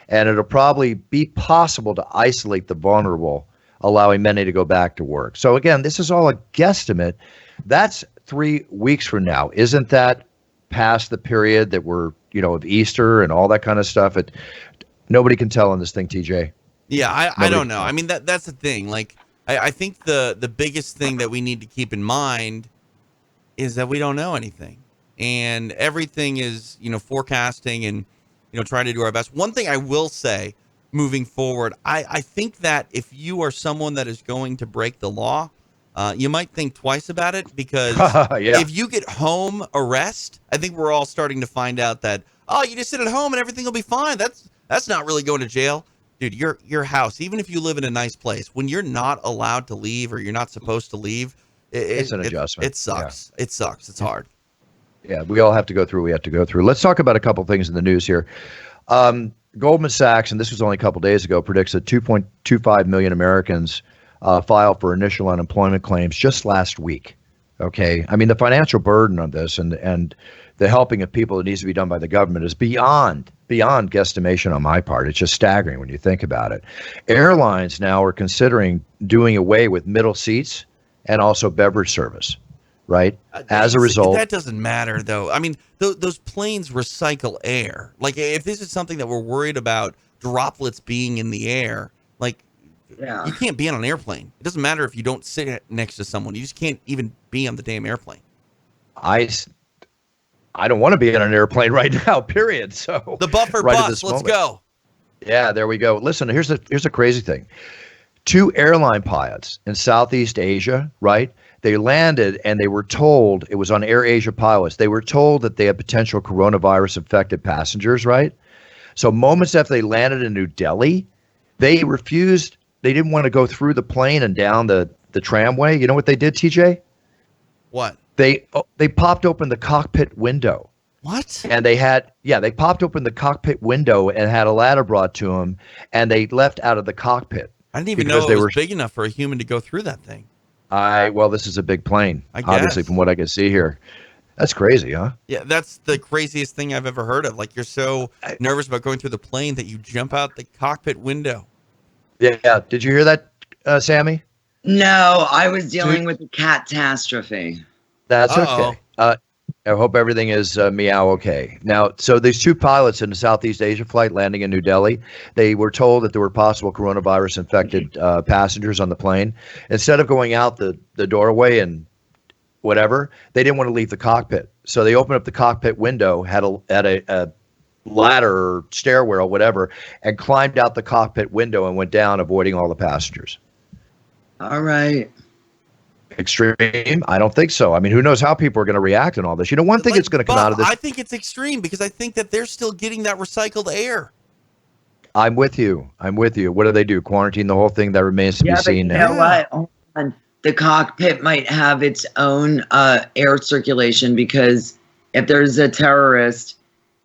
And it'll probably be possible to isolate the vulnerable, allowing many to go back to work. So again, this is all a guesstimate. That's 3 weeks from now. Isn't that past the period that we're, of Easter and all that kind of stuff? Nobody can tell on this thing, TJ. Yeah, I don't know. I mean, that's the thing. Like, I think the biggest thing that we need to keep in mind is that we don't know anything. And everything is, forecasting and, trying to do our best. One thing I will say moving forward, I think that if you are someone that is going to break the law, you might think twice about it, because if you get home arrest, I think we're all starting to find out that, you just sit at home and everything will be fine. That's not really going to jail. Dude, your house, even if you live in a nice place, when you're not allowed to leave or you're not supposed to leave, it's an adjustment. It sucks. Yeah. It sucks. It's hard. Yeah, we all have to go through what we have to go through. Let's talk about a couple things in the news here. Goldman Sachs, and this was only a couple days ago, predicts that 2.25 million Americans filed for initial unemployment claims just last week. Okay, I mean, the financial burden on this and the helping of people that needs to be done by the government is beyond guesstimation on my part. It's just staggering when you think about it. Airlines now are considering doing away with middle seats and also beverage service, right? As a result. That doesn't matter, though. I mean, those planes recycle air. Like, if this is something that we're worried about, droplets being in the air, like, you can't be on an airplane. It doesn't matter if you don't sit next to someone. You just can't even be on the damn airplane. I don't want to be on an airplane right now, period. So the buffer bus, let's go. Yeah, there we go. Listen, here's a crazy thing. 2 airline pilots in Southeast Asia, right? They landed and they were told, it was on Air Asia pilots, they were told that they had potential coronavirus infected passengers, right? So moments after they landed in New Delhi, they refused, they didn't want to go through the plane and down the tramway. You know what they did, TJ? What? They popped open the cockpit window. What? And they popped open the cockpit window and had a ladder brought to them, and they left out of the cockpit. I didn't even know it was big enough for a human to go through that thing. Well, this is a big plane, I guess. Obviously, from what I can see here. That's crazy, huh? Yeah, that's the craziest thing I've ever heard of. Like, you're so nervous about going through the plane that you jump out the cockpit window. Yeah. Did you hear that, Sammy? No, I was dealing with a catastrophe. That's okay. I hope everything is meow okay. Now, so these 2 pilots in the Southeast Asia flight landing in New Delhi, they were told that there were possible coronavirus infected passengers on the plane. Instead of going out the doorway and whatever, they didn't want to leave the cockpit. So they opened up the cockpit window, had a ladder or stairwell or whatever, and climbed out the cockpit window and went down, avoiding all the passengers. All right. Extreme? I don't think so. I mean, who knows how people are going to react and all this. One thing that's going to come out of this. I think it's extreme because I think that they're still getting that recycled air. I'm with you. What do they do? Quarantine the whole thing? That remains to be seen now. You know what? the cockpit might have its own air circulation, because if there's a terrorist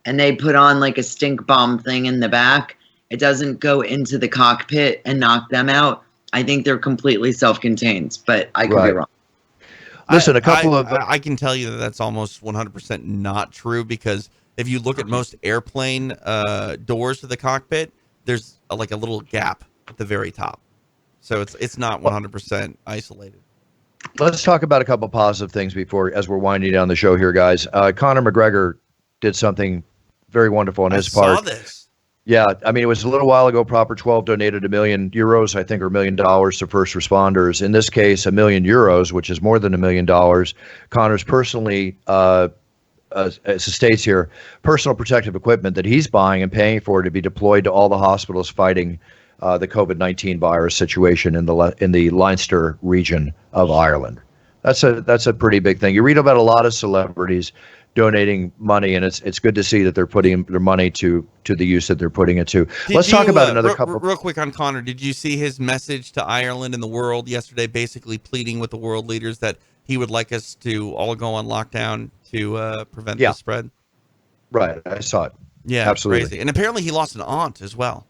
and they put on like a stink bomb thing in the back, it doesn't go into the cockpit and knock them out. I think they're completely self-contained, but I could be wrong. Listen, I can tell you that that's almost 100% not true, because if you look at most airplane doors to the cockpit, there's like a little gap at the very top. So it's not 100% isolated. Let's talk about a couple positive things as we're winding down the show here, guys. Conor McGregor did something very wonderful on his part. I saw this. Yeah, I mean, it was a little while ago. Proper 12 donated €1 million, I think, or $1 million to first responders. In this case, €1 million, which is more than $1 million. Conor's personally, as it states here, personal protective equipment that he's buying and paying for to be deployed to all the hospitals fighting the COVID-19 virus situation in the Leinster region of Ireland. That's a pretty big thing. You read about a lot of celebrities donating money, and it's good to see that they're putting their money to the use that they're putting it to. Let's talk about another couple. Real quick on Conor. Did you see his message to Ireland and the world yesterday, basically pleading with the world leaders that he would like us to all go on lockdown to prevent the spread? Right, I saw it. Yeah, absolutely. Crazy. And apparently he lost an aunt as well.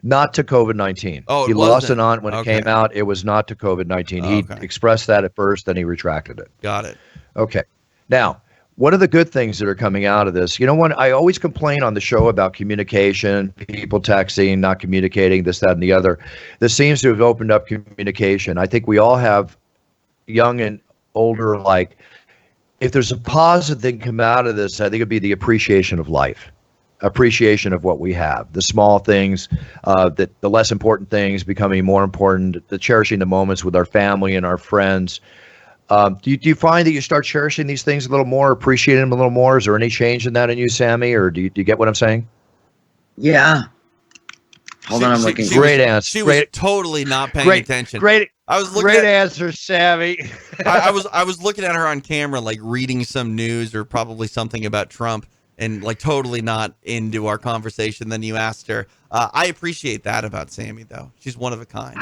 Not to COVID-19. Oh, he lost an aunt when it came out. It was not to COVID-19. He expressed that at first, then he retracted it. Got it. Okay. Now, one of the good things that are coming out of this, I always complain on the show about communication, people texting, not communicating, this, that, and the other. This seems to have opened up communication. I think we all have, young and older alike, if there's a positive thing come out of this, I think it'd be the appreciation of life. Appreciation of what we have, the small things, the less important things becoming more important, the cherishing the moments with our family and our friends. Do you find that you start cherishing these things a little more, appreciating them a little more? Is there any change in that in you, Sammy, or do you get what I'm saying? Yeah. Hold on, I'm looking. Great answer. She was totally not paying attention. I was looking great answer, Sammy. I was looking at her on camera, like reading some news or probably something about Trump, and like totally not into our conversation. Then you asked her. I appreciate that about Sammy, though. She's one of a kind.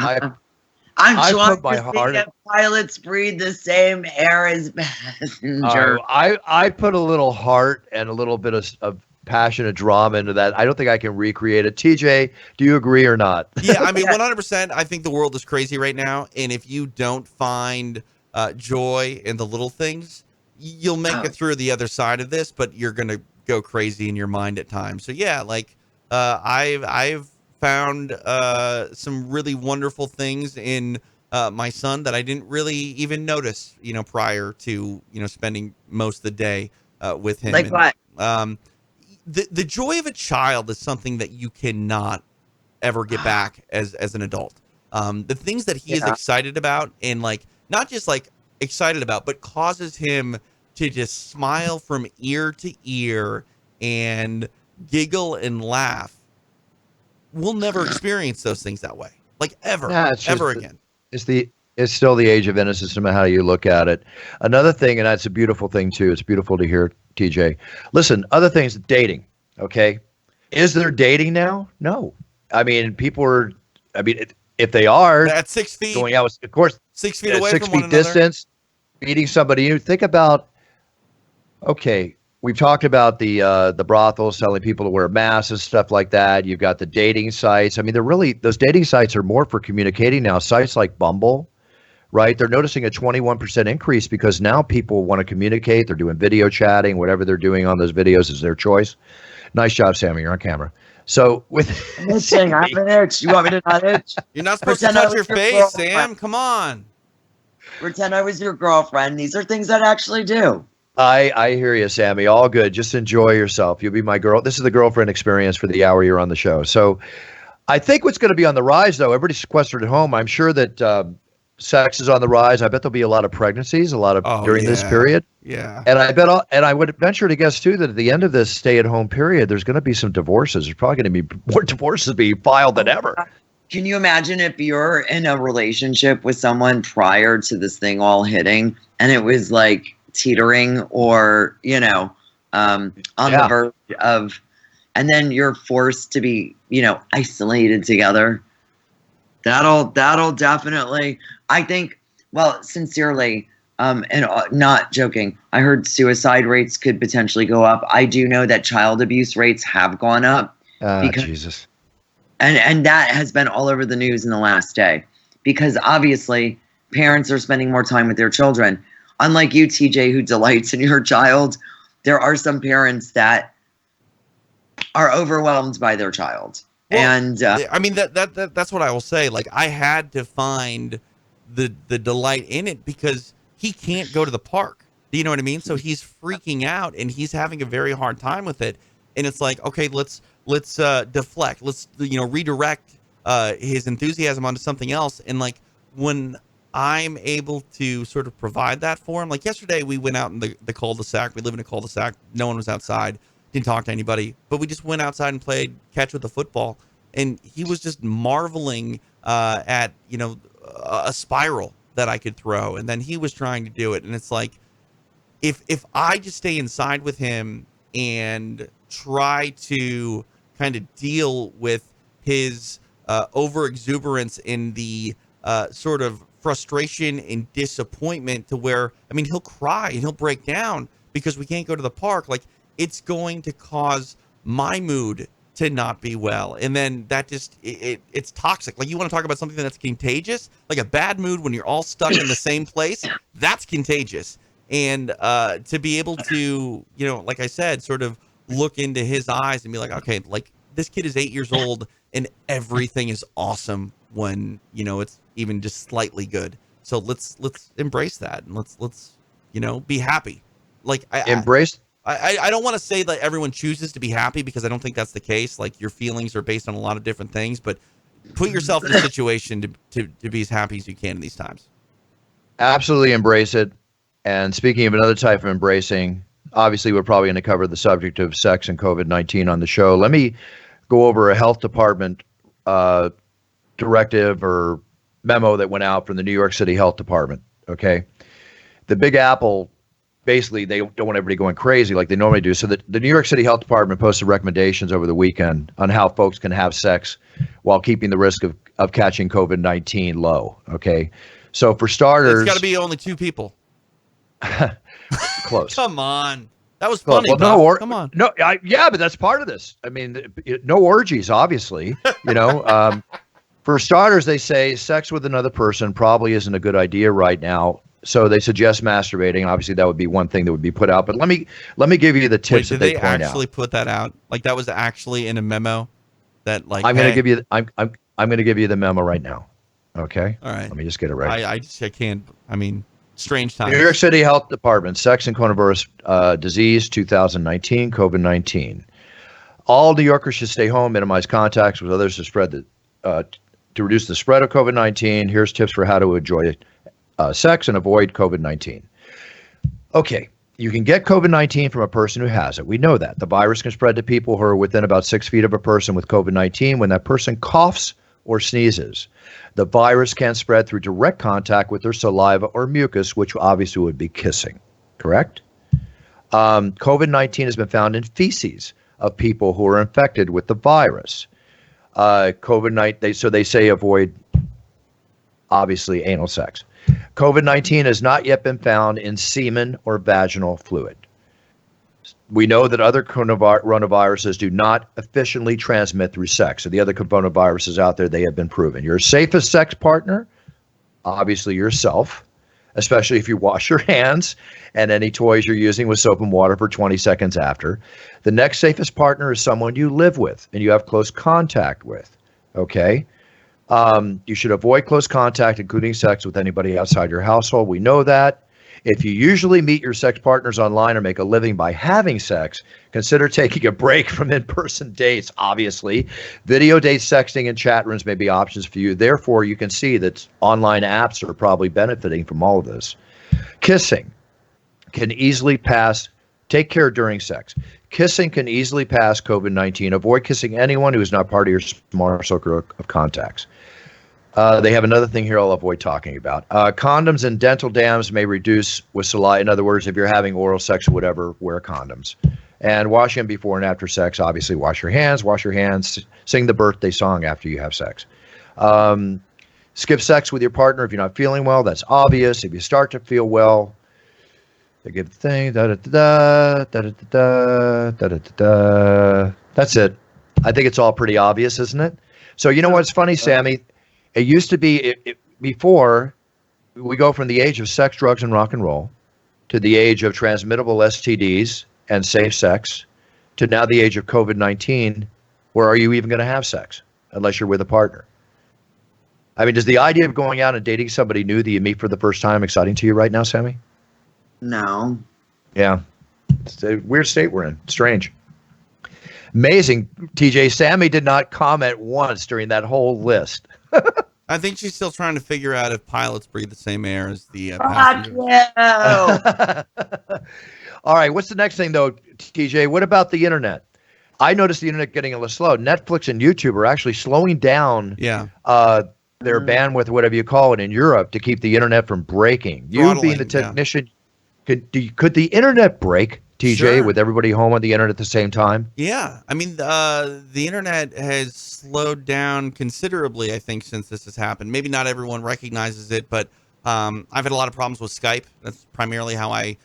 I'm trying to see if pilots breathe the same air as passengers. I put a little heart and a little bit of passion and drama into that. I don't think I can recreate it. TJ, do you agree or not? Yeah, I mean, 100%. I think the world is crazy right now, and if you don't find joy in the little things, you'll make it through the other side of this, but you're gonna go crazy in your mind at times. So yeah, like I've found some really wonderful things in my son that I didn't really even notice, prior to spending most of the day with him. Like what? The joy of a child is something that you cannot ever get back as an adult. The things that he is excited about, and like not just like excited about, but causes him to just smile from ear to ear and giggle and laugh. We'll never experience those things that way, like ever again. It's still the age of innocence, no matter how you look at it. Another thing, and that's a beautiful thing too. It's beautiful to hear, TJ. Listen, other things, dating. Okay, is there dating now? No. I mean, people are. I mean, if they are at 6 feet going out, of course, 6 feet away, 6 from one feet another. distance, meeting somebody. You think about. Okay, we've talked about the brothels telling people to wear masks and stuff like that. You've got the dating sites. I mean, those dating sites are more for communicating now. Sites like Bumble, right? They're noticing a 21% increase because now people want to communicate. They're doing video chatting. Whatever they're doing on those videos is their choice. Nice job, Sammy. You're on camera. So with Sammy, I have an itch. You want me to not itch? You're not supposed to touch your face, Sam. Come on. Pretend I was your girlfriend. These are things I'd actually do. I hear you, Sammy. All good. Just enjoy yourself. You'll be my girl. This is the girlfriend experience for the hour you're on the show. So I think what's going to be on the rise, though, everybody's sequestered at home. I'm sure that sex is on the rise. I bet there'll be a lot of pregnancies, during this period. Yeah. And I would venture to guess, too, that at the end of this stay-at-home period, there's going to be some divorces. There's probably going to be more divorces being filed than ever. Can you imagine if you're in a relationship with someone prior to this thing all hitting, and it was like teetering or on the verge of, and then you're forced to be isolated together? That'll definitely. I think. Well, sincerely, and not joking. I heard suicide rates could potentially go up. I do know that child abuse rates have gone up because Jesus. and that has been all over the news in the last day because obviously parents are spending more time with their children. Unlike you, TJ, who delights in your child, there are some parents that are overwhelmed by their child. Well, and I mean that's what I will say. Like I had to find the delight in it because he can't go to the park. Do you know what I mean? So he's freaking out and he's having a very hard time with it. And it's like, okay, let's deflect. Let's redirect his enthusiasm onto something else. And like when I'm able to sort of provide that for him, like yesterday we went out in the cul-de-sac. We live in a cul-de-sac. No one was outside. Didn't talk to anybody, but we just went outside and played catch with the football, and he was just marveling at a spiral that I could throw, and then he was trying to do it, and it's like if I just stay inside with him and try to kind of deal with his over exuberance in the sort of frustration and disappointment to where, I mean, he'll cry and he'll break down because we can't go to the park. Like, it's going to cause my mood to not be well. And then that just, it's toxic. Like, you want to talk about something that's contagious? Like a bad mood when you're all stuck in the same place, that's contagious. And to be able to, like I said, sort of look into his eyes and be like, okay, like this kid is 8 years old and everything is awesome when, it's even just slightly good. So let's embrace that and let's be happy. Like I don't want to say that everyone chooses to be happy because I don't think that's the case. Like your feelings are based on a lot of different things, but put yourself in a situation to be as happy as you can in these times. Absolutely embrace it. And speaking of another type of embracing, obviously we're probably going to cover the subject of sex and COVID-19 on the show. Let me go over a health department directive or memo that went out from the New York City Health Department. Okay. The Big Apple, basically, they don't want everybody going crazy like they normally do. So the New York City Health Department posted recommendations over the weekend on how folks can have sex while keeping the risk of catching COVID-19 low. Okay. So for starters, it's got to be only 2 people. Close. Come on. That was funny. Well, come on. No, yeah, but that's part of this. I mean, no orgies, obviously. For starters, they say sex with another person probably isn't a good idea right now. So they suggest masturbating. Obviously, that would be one thing that would be put out. But let me give you the tips that they point out. Did they actually put that out? Like that was actually in a memo. That like I'm going to give you. I'm going to give you the memo right now. Okay. All right. Let me just get it right. I can't. I mean, strange times. New York City Health Department, Sex and Coronavirus Disease 2019, COVID-19. All New Yorkers should stay home, minimize contacts with others to reduce the spread of COVID-19. Here's tips for how to enjoy sex and avoid COVID-19. Okay, you can get COVID-19 from a person who has it. We know that. The virus can spread to people who are within about 6 feet of a person with COVID-19 when that person coughs or sneezes. The virus can spread through direct contact with their saliva or mucus, which obviously would be kissing, correct? COVID-19 has been found in feces of people who are infected with the virus. COVID-19, so they say avoid, obviously, anal sex. COVID-19 has not yet been found in semen or vaginal fluid. We know that other coronaviruses do not efficiently transmit through sex. So the other coronaviruses out there, they have been proven. Your safest sex partner, obviously yourself, especially if you wash your hands and any toys you're using with soap and water for 20 seconds after. The next safest partner is someone you live with and you have close contact with, okay? You should avoid close contact, including sex, with anybody outside your household. We know that. If you usually meet your sex partners online or make a living by having sex, consider taking a break from in-person dates, obviously. Video dates, sexting, and chat rooms may be options for you. Therefore, you can see that online apps are probably benefiting from all of this. Kissing can easily pass. Take care during sex. Kissing can easily pass COVID-19. Avoid kissing anyone who is not part of your smaller circle of contacts. They have another thing here I'll avoid talking about. Condoms and dental dams may reduce with saliva. In other words, if you're having oral sex or whatever, wear condoms. And washing them before and after sex. Obviously, wash your hands, sing the birthday song after you have sex. Skip sex with your partner if you're not feeling well. That's obvious. If you start to feel well, they give the thing. Da da da da da da da da da. That's it. I think it's all pretty obvious, isn't it? So you know what's funny, Sammy? It used to be before we go from the age of sex, drugs, and rock and roll to the age of transmittable STDs and safe sex to now the age of COVID-19, where are you even going to have sex unless you're with a partner? I mean, does the idea of going out and dating somebody new that you meet for the first time exciting to you right now, Sammy? No. Yeah. It's a weird state we're in. Strange. Amazing, TJ. Sammy did not comment once during that whole list. I think she's still trying to figure out if pilots breathe the same air as the Fuck passengers. you. All right. What's the next thing, though, TJ? What about the internet? I noticed the internet getting a little slow. Netflix and YouTube are actually slowing down their bandwidth, whatever you call it, in Europe to keep the internet from breaking. You being the technician, could the internet break, TJ, Sure. with everybody home on the internet at the same time? Yeah. I mean, the internet has slowed down considerably, I think, since this has happened. Maybe not everyone recognizes it, but I've had a lot of problems with Skype. That's primarily how I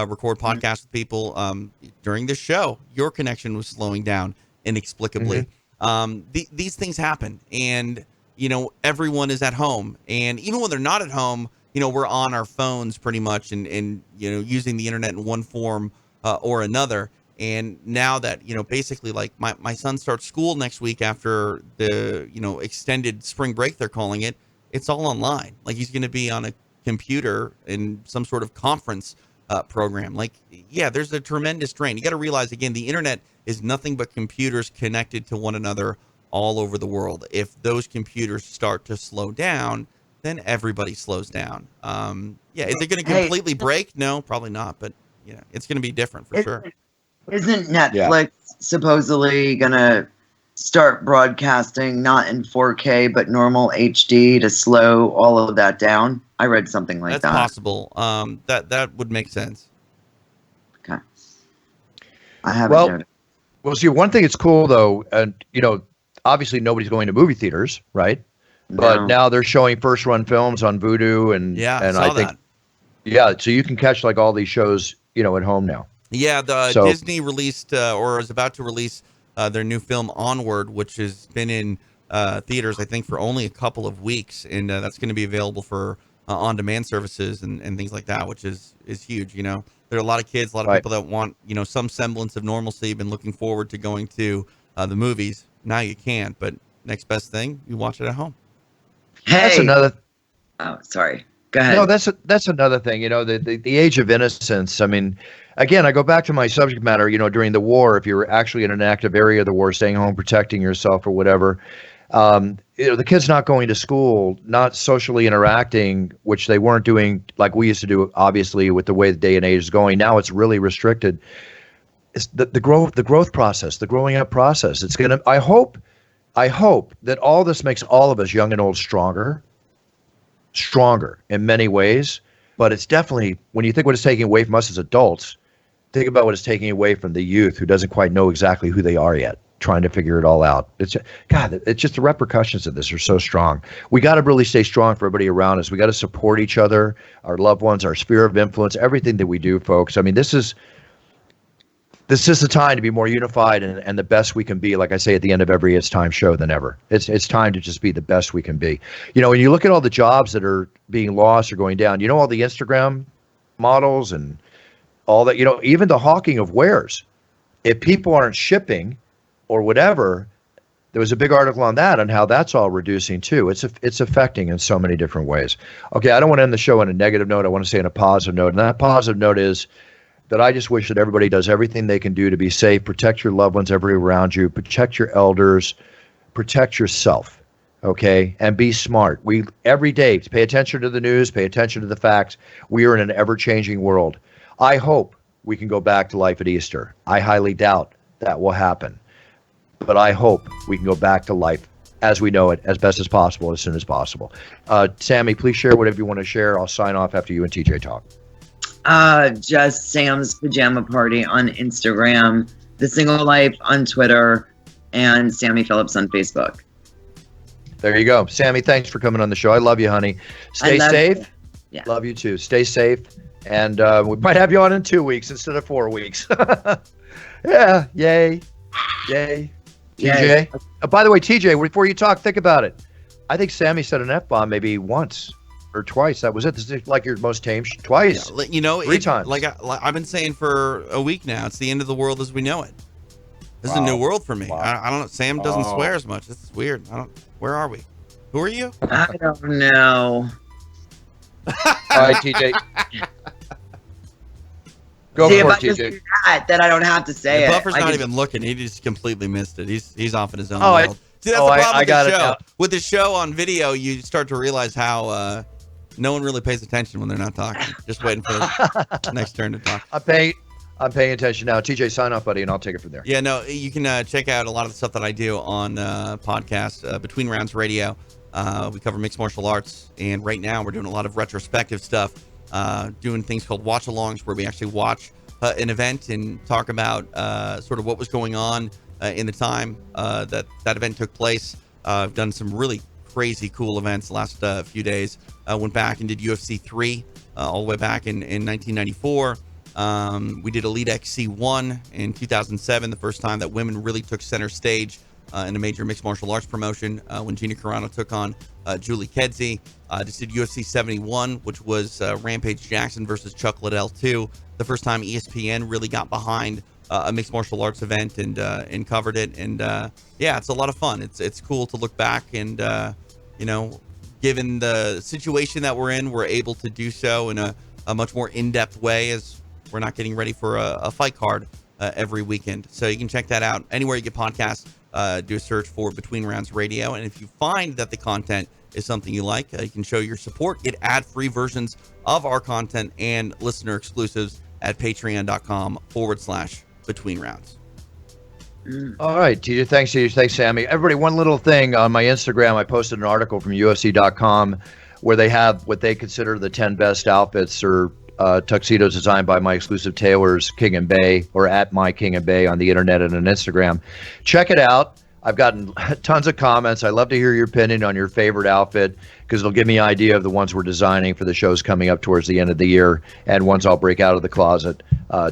record podcasts with people. During this show, your connection was slowing down inexplicably. These things happen, and everyone is at home, and even when they're not at home, we're on our phones pretty much, and using the internet in one form or another. And now that basically, like my son starts school next week after the extended spring break, they're calling it. It's all online. Like, he's going to be on a computer in some sort of conference program. Like, yeah, there's a tremendous drain. You got to realize, again, the internet is nothing but computers connected to one another all over the world. If those computers start to slow down, then everybody slows down. Is it going to completely break? No, probably not. But it's going to be different for sure. Isn't Netflix supposedly going to start broadcasting not in 4K but normal HD to slow all of that down? I read something like that. That's possible. That would make sense. Okay. I haven't noticed. Well, see, one thing that's cool though, and obviously nobody's going to movie theaters, right? No. But now they're showing first run films on Vudu, and I think so you can catch like all these shows at home now. Yeah, Disney released or is about to release their new film Onward, which has been in theaters, I think, for only a couple of weeks, and that's going to be available for on-demand services and things like that, which is huge. There are a lot of kids, a lot of people that want some semblance of normalcy, been looking forward to going to the movies. Now you can't, but next best thing, you watch it at home. Hey, that's another. Oh, sorry. Go ahead. No, that's another thing. The age of innocence. I mean, again, I go back to my subject matter. During the war, if you're actually in an active area of the war, staying home, protecting yourself or whatever, the kids not going to school, not socially interacting, which they weren't doing like we used to do, obviously, with the way the day and age is going. Now it's really restricted. It's the growth process, the growing up process. It's gonna. I hope that all this makes all of us, young and old, stronger in many ways. But it's definitely, when you think what it's taking away from us as adults, think about what it's taking away from the youth who doesn't quite know exactly who they are yet, trying to figure it all out. It's just the repercussions of this are so strong. We got to really stay strong for everybody around us. We got to support each other, our loved ones, our sphere of influence, everything that we do, folks. I mean, this is the time to be more unified and the best we can be. Like I say at the end of every It's Time show than ever. It's time to just be the best we can be. When you look at all the jobs that are being lost or going down, all the Instagram models and all that, even the hawking of wares. If people aren't shipping or whatever, there was a big article on that, on how that's all reducing too. It's affecting in so many different ways. Okay, I don't want to end the show on a negative note. I want to say on a positive note. And that positive note is that I just wish that everybody does everything they can do to be safe, protect your loved ones, everybody around you, protect your elders, protect yourself, okay? And be smart. We every day pay attention to the news, pay attention to the facts. We are in an ever-changing world. I hope we can go back to life at Easter. I highly doubt that will happen. But I hope we can go back to life as we know it, as best as possible, as soon as possible. Sammy, please share whatever you want to share. I'll sign off after you and TJ talk. Just Sam's Pajama Party on Instagram, The Single Life on Twitter, and Sammy Phillips on Facebook. There you go. Sammy, thanks for coming on the show. I love you, honey. Stay safe. You. Yeah. Love you too. Stay safe. And we might have you on in 2 weeks instead of 4 weeks. Yeah. Yay. Yay. TJ. By the way, TJ, before you talk, think about it. I think Sammy said an F-bomb maybe once or twice. That was it. This is like your most tame twice. Yeah, you know, 3 times. Like I've been saying for a week now, it's the end of the world as we know it. This is a new world for me. Wow. I don't know. Sam doesn't swear as much. This is weird. Where are we? Who are you? I don't know. All right, TJ. Go See, if for I it, just TJ. do that, then I don't have to say it. Buffer's I not can- even looking. He just completely missed it. He's off in his own Oh, world. See, that's the problem I with got the it show. now. With the show on video, you start to realize how no one really pays attention when they're not talking. Just waiting for the next turn to talk. I'm paying attention now. TJ, sign off, buddy, and I'll take it from there. Yeah, no, you can check out a lot of the stuff that I do on podcast, Between Rounds Radio. We cover mixed martial arts, and right now we're doing a lot of retrospective stuff, doing things called watch-alongs, where we actually watch an event and talk about sort of what was going on in the time that event took place. I've done some really crazy cool events the last few days. Went back and did UFC 3 all the way back in 1994. We did Elite XC1 in 2007, the first time that women really took center stage in a major mixed martial arts promotion when Gina Carano took on Julie Kedzie. Just did UFC 71, which was Rampage Jackson versus Chuck Liddell 2, the first time ESPN really got behind a mixed martial arts event and covered it. And yeah, it's a lot of fun. It's cool to look back and given the situation that we're in, we're able to do so in a much more in-depth way, as we're not getting ready for a fight card every weekend. So you can check that out anywhere you get podcasts. Do a search for Between Rounds Radio, and if you find that the content is something you like, you can show your support, get ad-free versions of our content and listener exclusives at patreon.com/Between Rounds. All right, TJ. Thanks, Sammy. Everybody, one little thing on my Instagram, I posted an article from UFC.com where they have what they consider the 10 best outfits or tuxedos designed by my exclusive tailors, King and Bay, or at my King and Bay on the internet and on Instagram. Check it out. I've gotten tons of comments. I love to hear your opinion on your favorite outfit because it'll give me an idea of the ones we're designing for the shows coming up towards the end of the year and ones I'll break out of the closet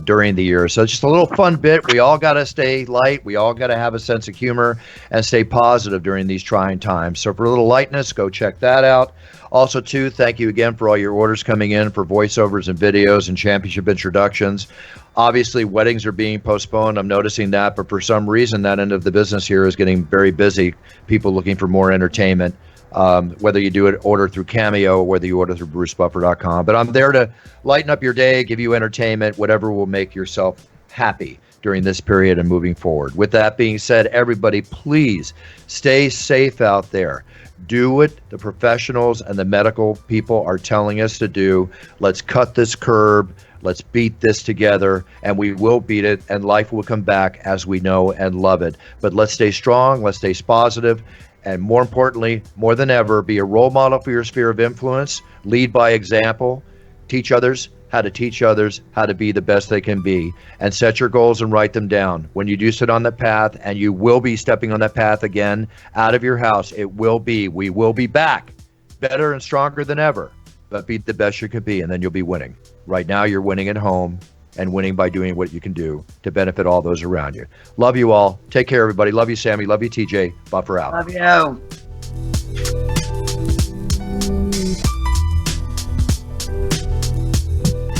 during the year. So it's just a little fun bit. We all got to stay light. We all got to have a sense of humor and stay positive during these trying times. So for a little lightness, go check that out. Also, too, thank you again for all your orders coming in for voiceovers and videos and championship introductions. Obviously, weddings are being postponed. I'm noticing that, but for some reason, that end of the business here is getting very busy. People looking for more entertainment, whether you do it order through Cameo or whether you order through BruceBuffer.com. But I'm there to lighten up your day, give you entertainment, whatever will make yourself happy during this period and moving forward. With that being said, everybody, please stay safe out there. Do what the professionals and the medical people are telling us to do. Let's cut this curb. Let's beat this together, and we will beat it, and life will come back as we know and love it. But let's stay strong. Let's stay positive. And more importantly, more than ever, be a role model for your sphere of influence. Lead by example. Teach others how to teach others how to be the best they can be, and set your goals and write them down. When you do sit on that path, and you will be stepping on that path again out of your house, we will be back better and stronger than ever, but be the best you could be, and then you'll be winning. Right now, you're winning at home and winning by doing what you can do to benefit all those around you. Love you all. Take care, everybody. Love you, Sammy. Love you, TJ. Buffer out. Love you.